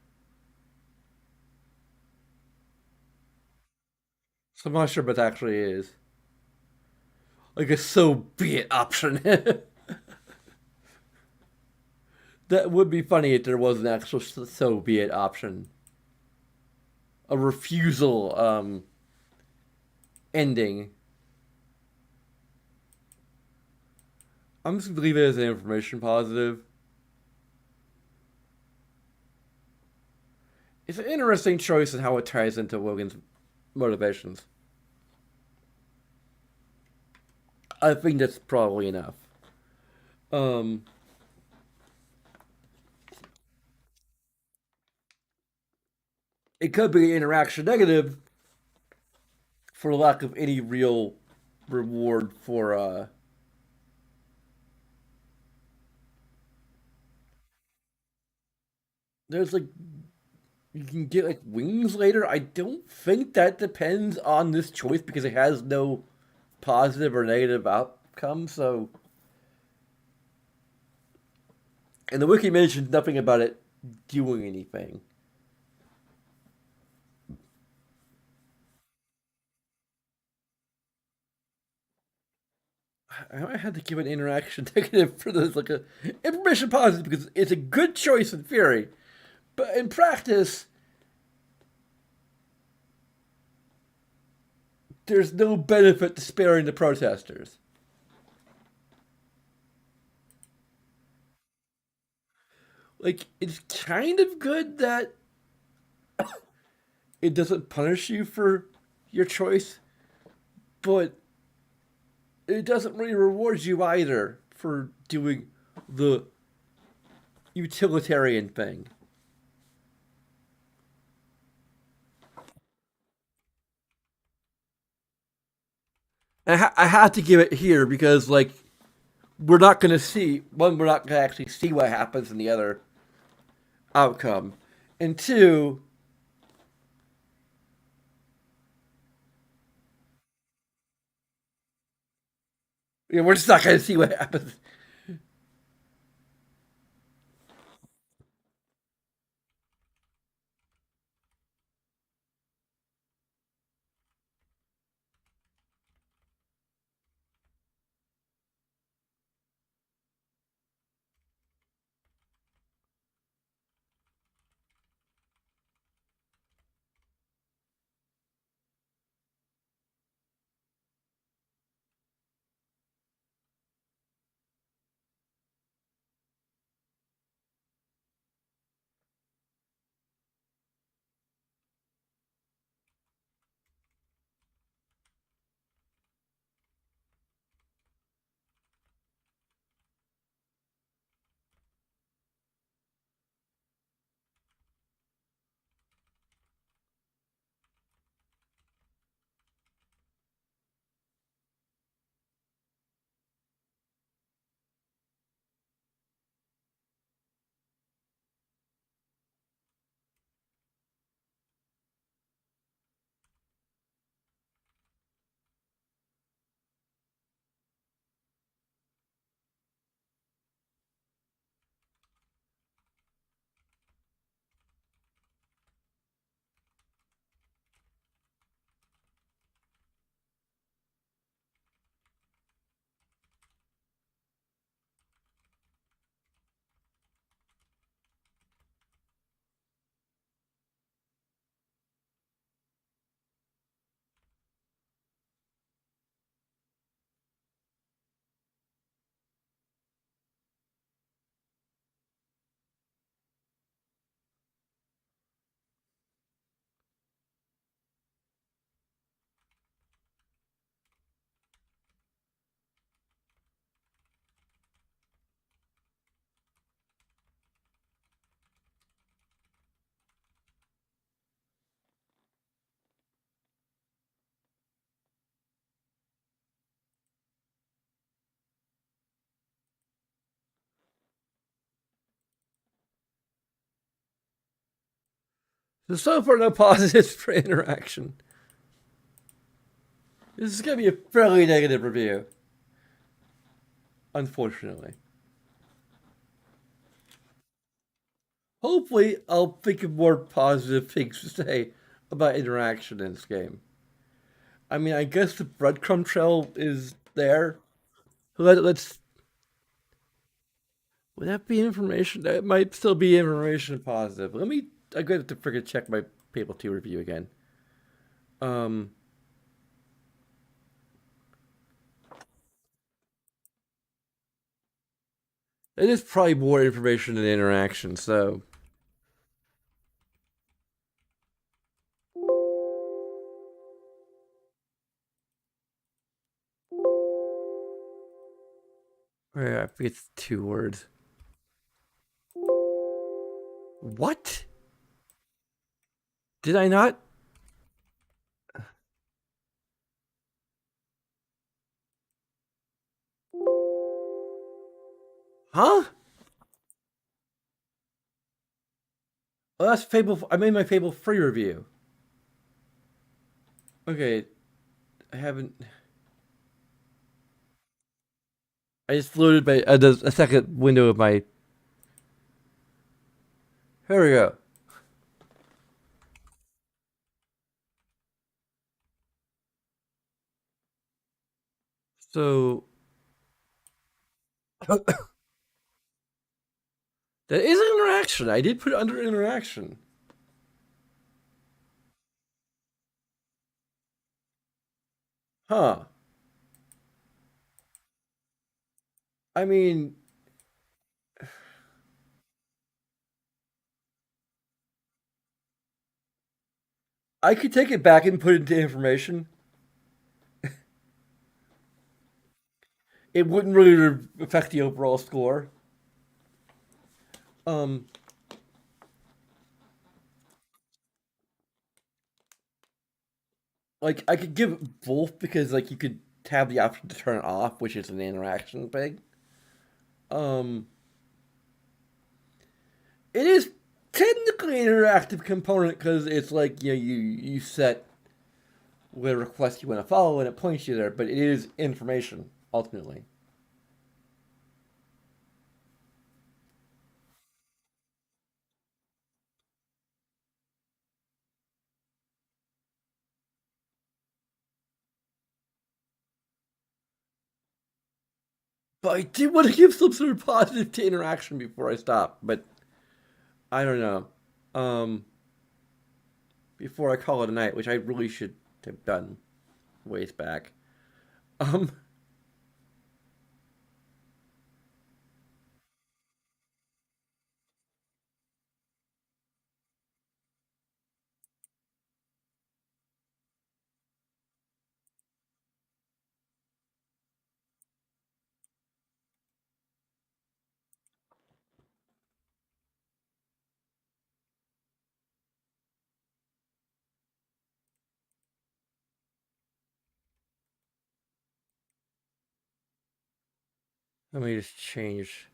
So I'm not sure what that actually is. Like a so be it option. That would be funny if there was an actual so be it option. A refusal ending. I'm just gonna leave it as an information positive. It's an interesting choice in how it ties into Logan's motivations. I think that's probably enough. Um, it could be interaction negative for lack of any real reward for there's like you can get like wings later. I don't think that depends on this choice because it has no positive or negative outcome. So, and the wiki mentions nothing about it doing anything. I had to give an interaction negative for this, like a information positive because it's a good choice in theory, but in practice, there's no benefit to sparing the protesters. Like, it's kind of good that it doesn't punish you for your choice, but it doesn't really reward you either for doing the utilitarian thing. I had to give it here because, like, we're not going to see, one, we're not going to actually see what happens in the other outcome. And two, we're just not going to see what happens. So far, no positives for interaction. This is going to be a fairly negative review. Unfortunately. Hopefully, I'll think of more positive things to say about interaction in this game. I mean, I guess the breadcrumb trail is there. Let's. Would that be information? That might still be information positive. Let me. I got to freaking check my Fable 2 review again. Um. It is probably more information than interaction, so. Yeah, I think it's 2 words. What? Did I not? Huh? Oh, that's Fable. I made my Fable 3 review. Okay, I haven't. I just loaded my a second window of my. Here we go. So that is an interaction. I did put it under interaction. Huh. I mean, I could take it back and put it into information. It wouldn't really affect the overall score. Um, like I could give both because like you could have the option to turn it off, which is an interaction thing. Um, it is technically an interactive component because it's like you set what request you want to follow and it points you there, but it is information ultimately. But I did want to give some sort of positive to interaction before I stop, but I don't know. Um, Before I call it a night, which I really should have done ways back. Um, Let me just change.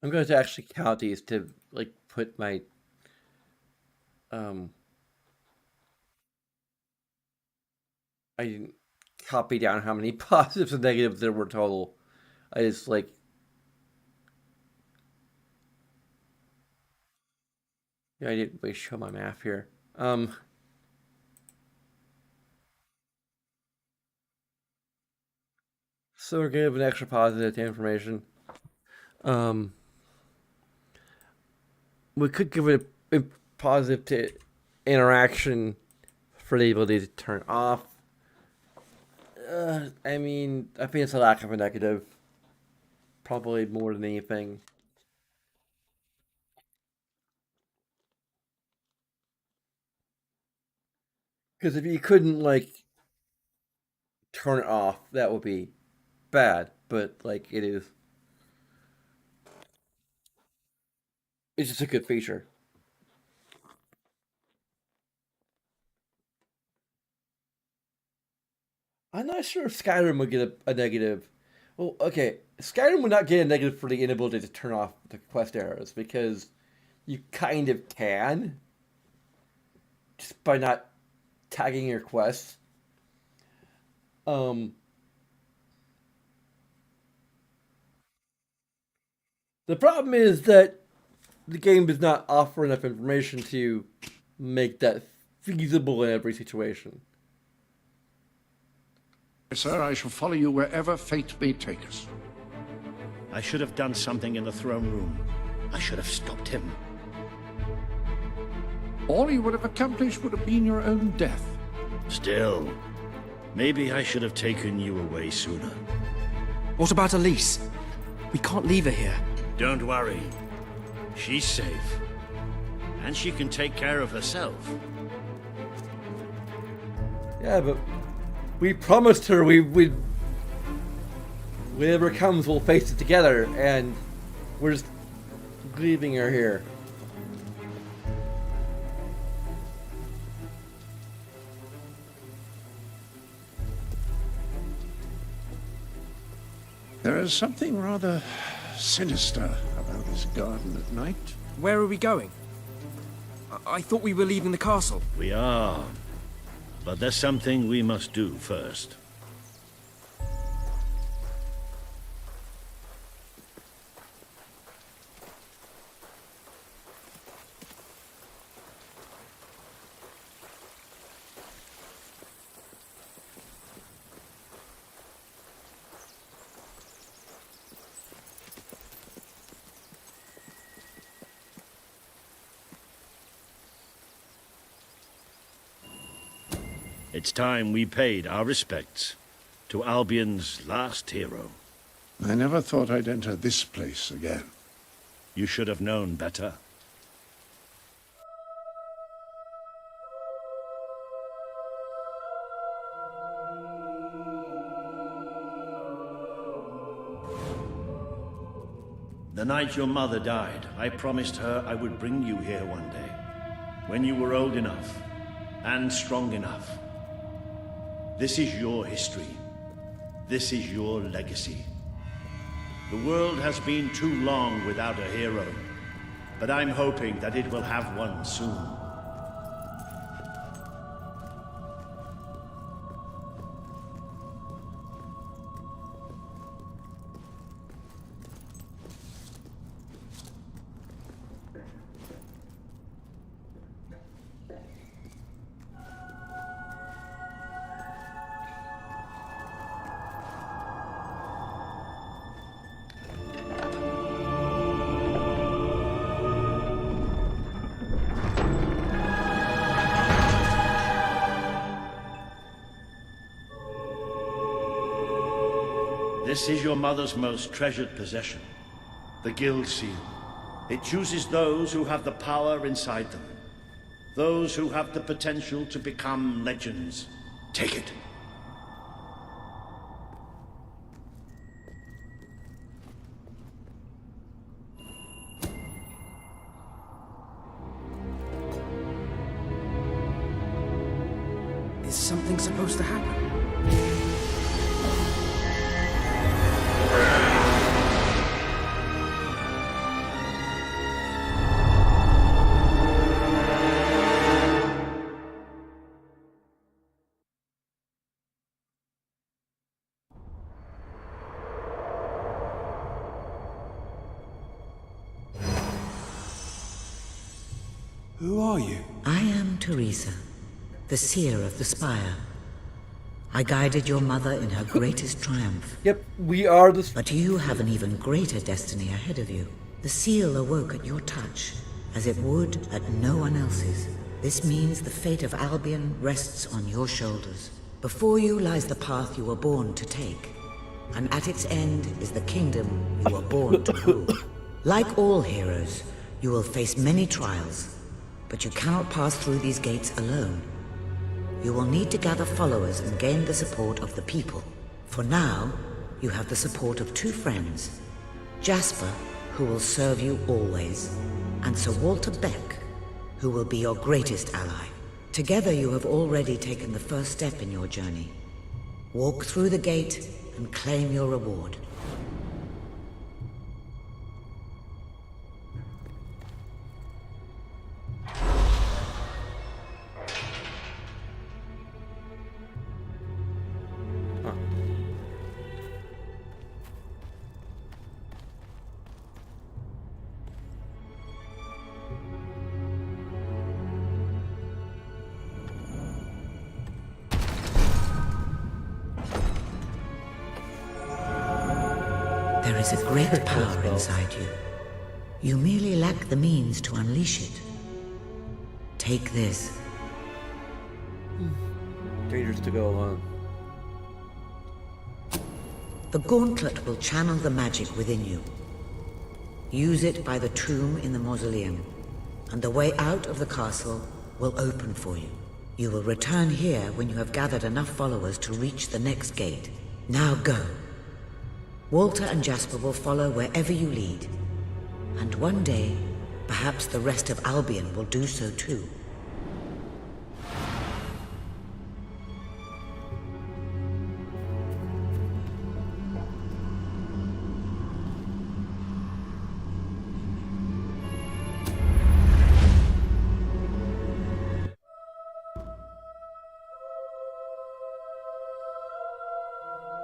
I'm going to actually count these to like put my um. I didn't copy down how many positives and negatives there were total. I just like I didn't really show my math here. So we're gonna give an extra positive to information. Um, we could give it a positive to interaction for the ability to turn off. I mean, I think it's a lack of a negative, probably more than anything. Because if you couldn't like turn it off, that would be bad, but like it is. It's just a good feature. I'm not sure if Skyrim would get a negative. Well, okay, Skyrim would not get a negative for the inability to turn off the quest arrows because you kind of can just by not tagging your quests. The problem is that the game does not offer enough information to make that feasible in every situation. Sir, I shall follow you wherever fate may take us. I should have done something in the throne room. I should have stopped him. All you would have accomplished would have been your own death. Still, maybe I should have taken you away sooner. What about Elise? We can't leave her here. Don't worry. She's safe. And she can take care of herself. Yeah, but we promised her we'd whatever comes, we'll face it together, and we're just leaving her here. There is something rather sinister about this garden at night. Where are we going? I thought we were leaving the castle. We are. But there's something we must do first. It's time we paid our respects to Albion's last hero. I never thought I'd enter this place again. You should have known better. The night your mother died, I promised her I would bring you here one day, when you were old enough and strong enough. This is your history. This is your legacy. The world has been too long without a hero, but I'm hoping that it will have one soon. This is your mother's most treasured possession, the Guild Seal. It chooses those who have the power inside them, those who have the potential to become legends. Take it. Is something supposed to happen? Who are you? I am Teresa, the seer of the spire. I guided your mother in her greatest triumph. Yep, we are the... But you have an even greater destiny ahead of you. The seal awoke at your touch, as it would at no one else's. This means the fate of Albion rests on your shoulders. Before you lies the path you were born to take, and at its end is the kingdom you were born to rule. Like all heroes, you will face many trials, but you cannot pass through these gates alone. You will need to gather followers and gain the support of the people. For now, you have the support of two friends. Jasper, who will serve you always, and Sir Walter Beck, who will be your greatest ally. Together you have already taken the first step in your journey. Walk through the gate and claim your reward. There is a great power inside you. You merely lack the means to unleash it. Take this. Dangerous to go alone. The gauntlet will channel the magic within you. Use it by the tomb in the mausoleum, and the way out of the castle will open for you. You will return here when you have gathered enough followers to reach the next gate. Now go. Walter and Jasper will follow wherever you lead. And one day, perhaps the rest of Albion will do so too.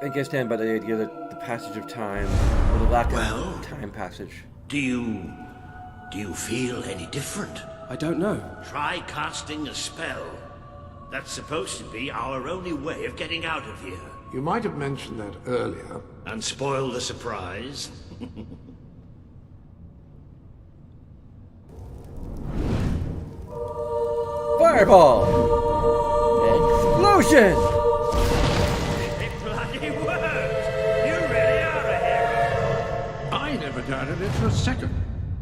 I can stand by the idea that the passage of time, or the lack of time passage. Do you feel any different? I don't know. Try casting a spell. That's supposed to be our only way of getting out of here. You might have mentioned that earlier. And spoil the surprise. Fireball! Explosion! It bloody worked! You really are a hero! I never doubted it for a second.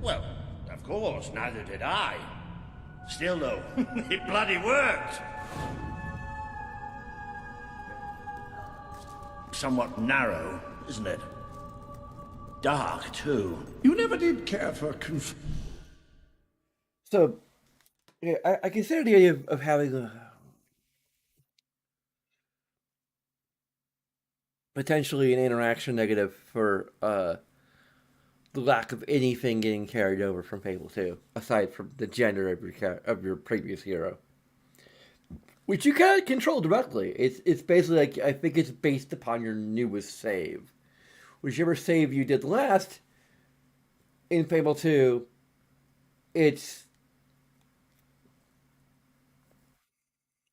Well, of course, neither did I. Still, though, it bloody worked! Somewhat narrow, isn't it? Dark, too. You never did care for So, yeah, I consider the idea of having potentially an interaction negative for the lack of anything getting carried over from Fable 2, aside from the gender of your previous hero, which you can't control directly. It's basically like, I think it's based upon your newest save. Whichever save you did last in Fable 2, it's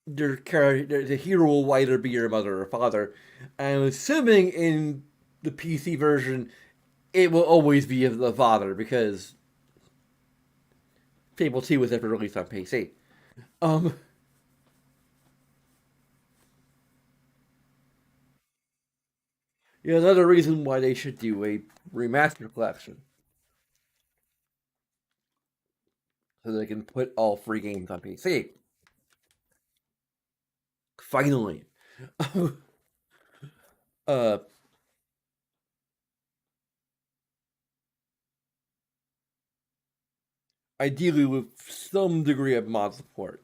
the hero will either be your mother or father. I'm assuming in the PC version, it will always be the father, because Fable 2 was never released on PC. Yeah, another reason why they should do a remaster collection. So they can put all free games on PC. Finally. Ideally with some degree of mod support.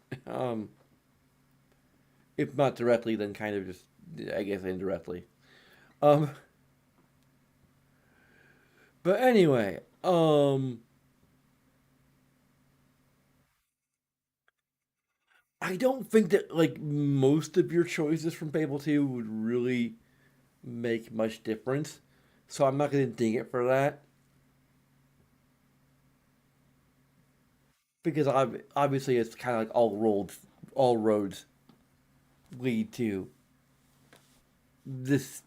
If not directly, then kind of just, I guess, indirectly. But anyway, I don't think that, like, most of your choices from Fable 2 would really make much difference. So I'm not going to ding it for that. Because obviously it's kind of like all roads lead to this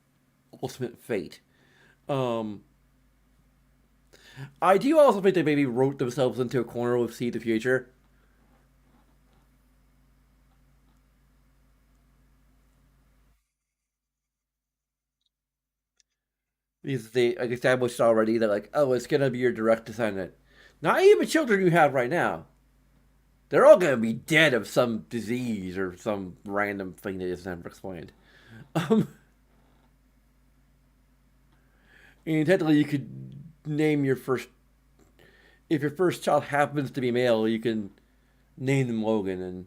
ultimate fate. I do also think they maybe wrote themselves into a corner with See the Future. Because they like established already that, like, oh, it's gonna be your direct descendant. Not even children you have right now. They're all gonna be dead of some disease or some random thing that is never explained. And technically, you could name your first. If your first child happens to be male, you can name them Logan, and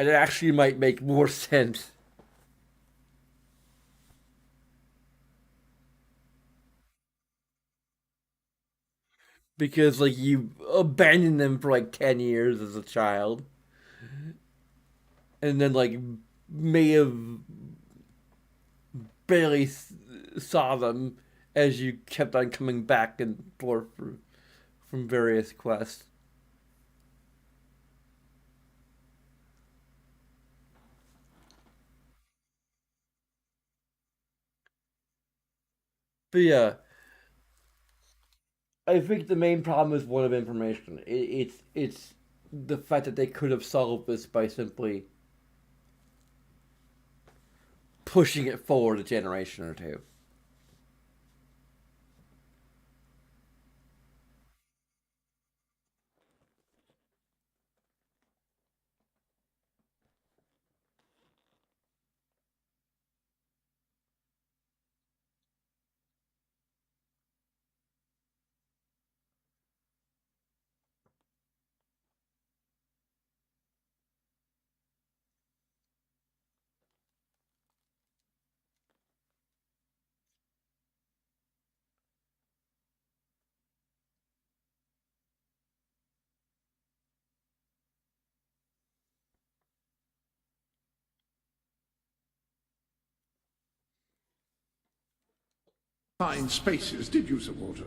it actually might make more sense. Because like you abandoned them for like 10 years as a child, and then like may have barely saw them as you kept on coming back and forth from various quests. But yeah, I think the main problem is one of information. It's the fact that they could have solved this by simply pushing it forward a generation or two. Fine spaces, did you, Sir Walter?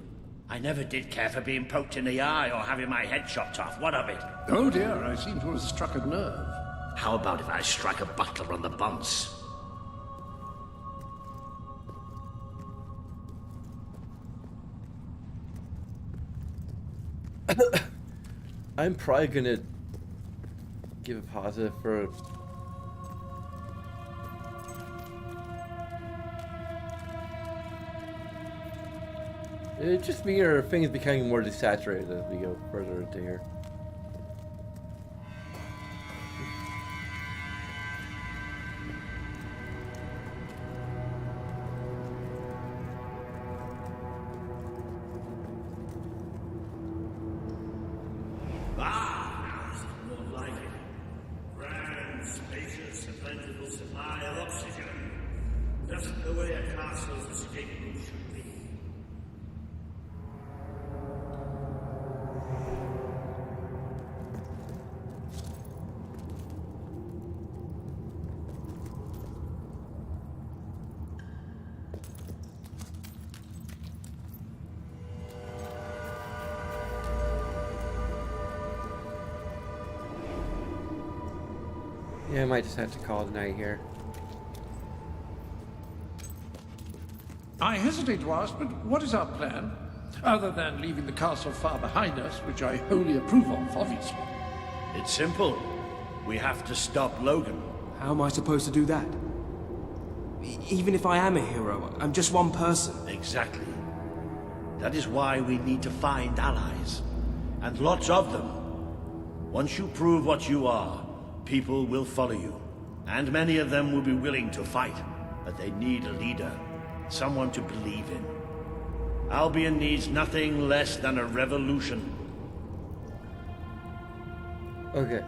I never did care for being poked in the eye or having my head chopped off. What of it? Oh dear, I seem to have struck a nerve. How about if I strike a butler on the buns? I'm probably gonna give a positive for. It just me or things becoming more desaturated as we go further into here. Yeah, I might just have to call it a night here. I hesitate to ask, but what is our plan? Other than leaving the castle far behind us, which I wholly approve of, obviously. It's simple. We have to stop Logan. How am I supposed to do that? Even if I am a hero, I'm just one person. Exactly. That is why we need to find allies. And lots of them. Once you prove what you are, people will follow you. And many of them will be willing to fight. But they need a leader. Someone to believe in. Albion needs nothing less than a revolution. Okay.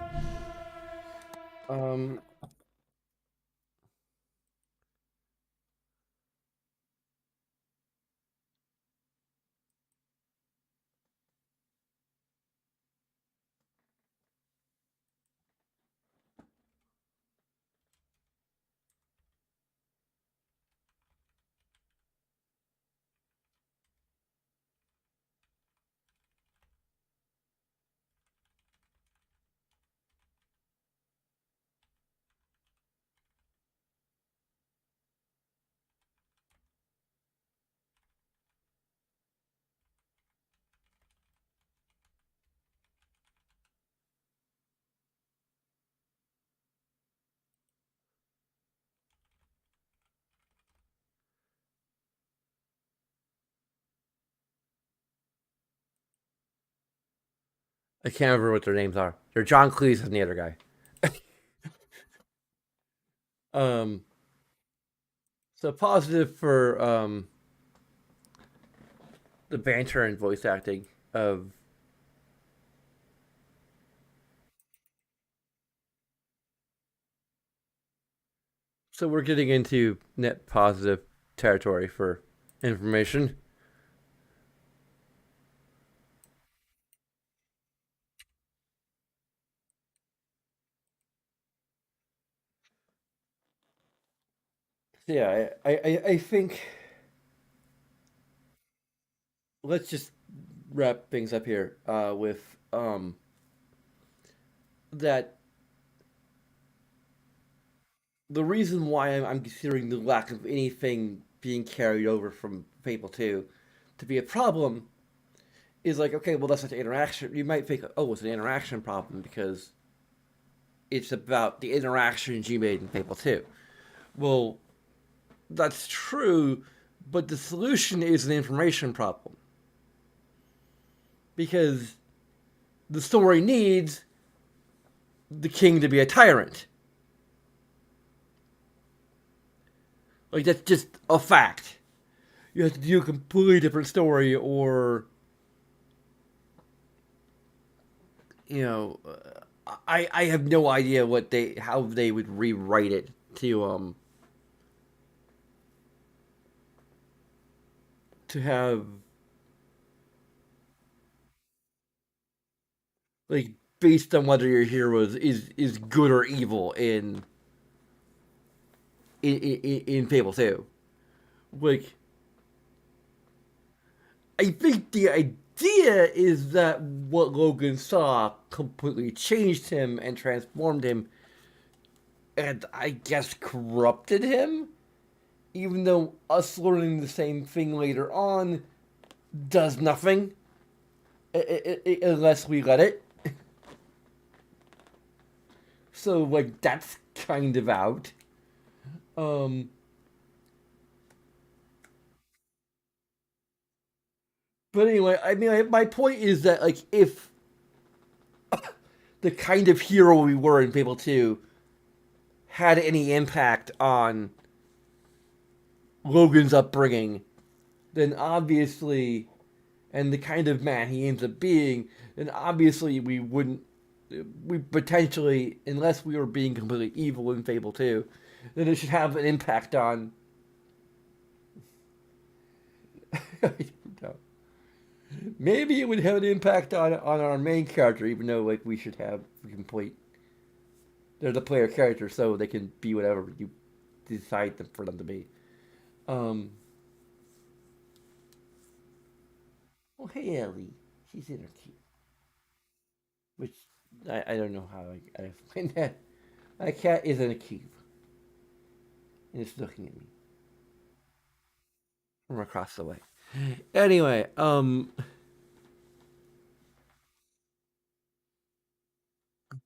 I can't remember what their names are. They're John Cleese and the other guy. Um, so positive for the banter and voice acting of. So we're getting into net positive territory for information. Yeah, I think let's just wrap things up here with that the reason why I'm considering the lack of anything being carried over from Fable 2 to be a problem is like, okay, well, that's not the interaction. You might think, oh, it's an interaction problem because it's about the interactions you made in Fable 2. Well, that's true, but the solution is an information problem. Because the story needs the king to be a tyrant. Like, that's just a fact. You have to do a completely different story, or, you know, I have no idea how they would rewrite it to have, like, based on whether your hero is good or evil in Fable 2. Like, I think the idea is that what Logan saw completely changed him and transformed him, and I guess corrupted him. Even though us learning the same thing later on does nothing, unless we let it. So, like, that's kind of out. Um, but anyway, I mean, my point is that, like, if the kind of hero we were in Fable 2 had any impact on Logan's upbringing, then obviously, and the kind of man he ends up being, then obviously we potentially, unless we were being completely evil in Fable 2, then it should have an impact on. I don't know. Maybe it would have an impact on our main character, even though, like, we should have complete. They're the player character, so they can be whatever you decide for them to be. Um, well, hey, Ellie. She's in her cube. Which, I don't know how I explain that. My cat is in a cube. And it's looking at me from across the way. Anyway,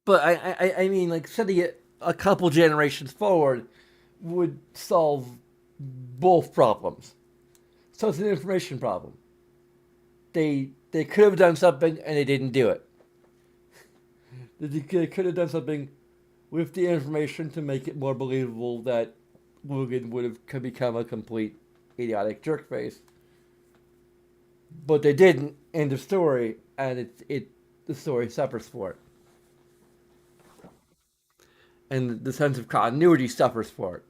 but I mean, like, setting it a couple generations forward would solve both problems. So it's an information problem. They could have done something and they didn't do it. They could have done something with the information to make it more believable that Logan would have become a complete idiotic jerkface. But they didn't. End of story, and the story suffers for it, and the sense of continuity suffers for it.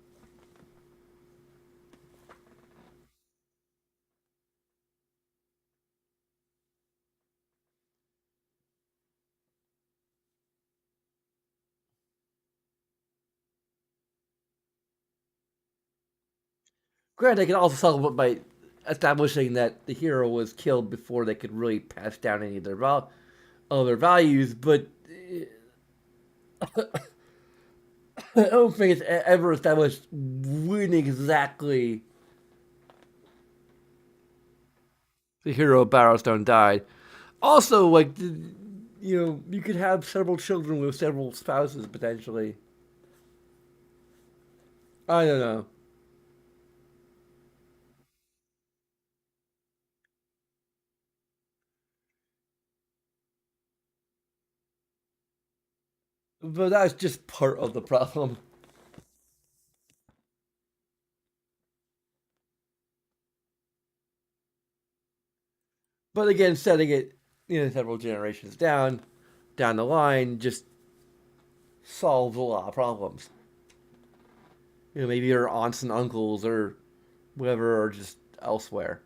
Granted, they can also solve it by establishing that the hero was killed before they could really pass down any of their other values, but I don't think it's ever established when exactly the hero of Barrowstone died. Also, like, you could have several children with several spouses potentially. I don't know. But that's just part of the problem. But again, setting it several generations down the line just solves a lot of problems. Maybe your aunts and uncles or whoever are just elsewhere.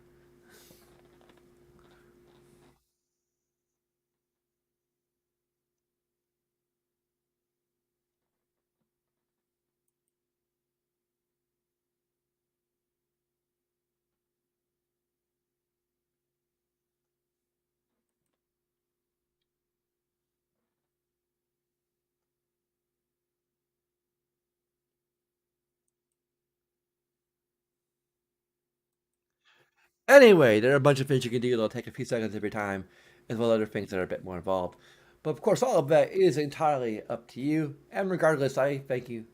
Anyway, there are a bunch of things you can do that'll take a few seconds every time, as well as other things that are a bit more involved. But of course, all of that is entirely up to you. And regardless, I thank you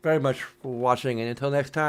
very much for watching, and until next time.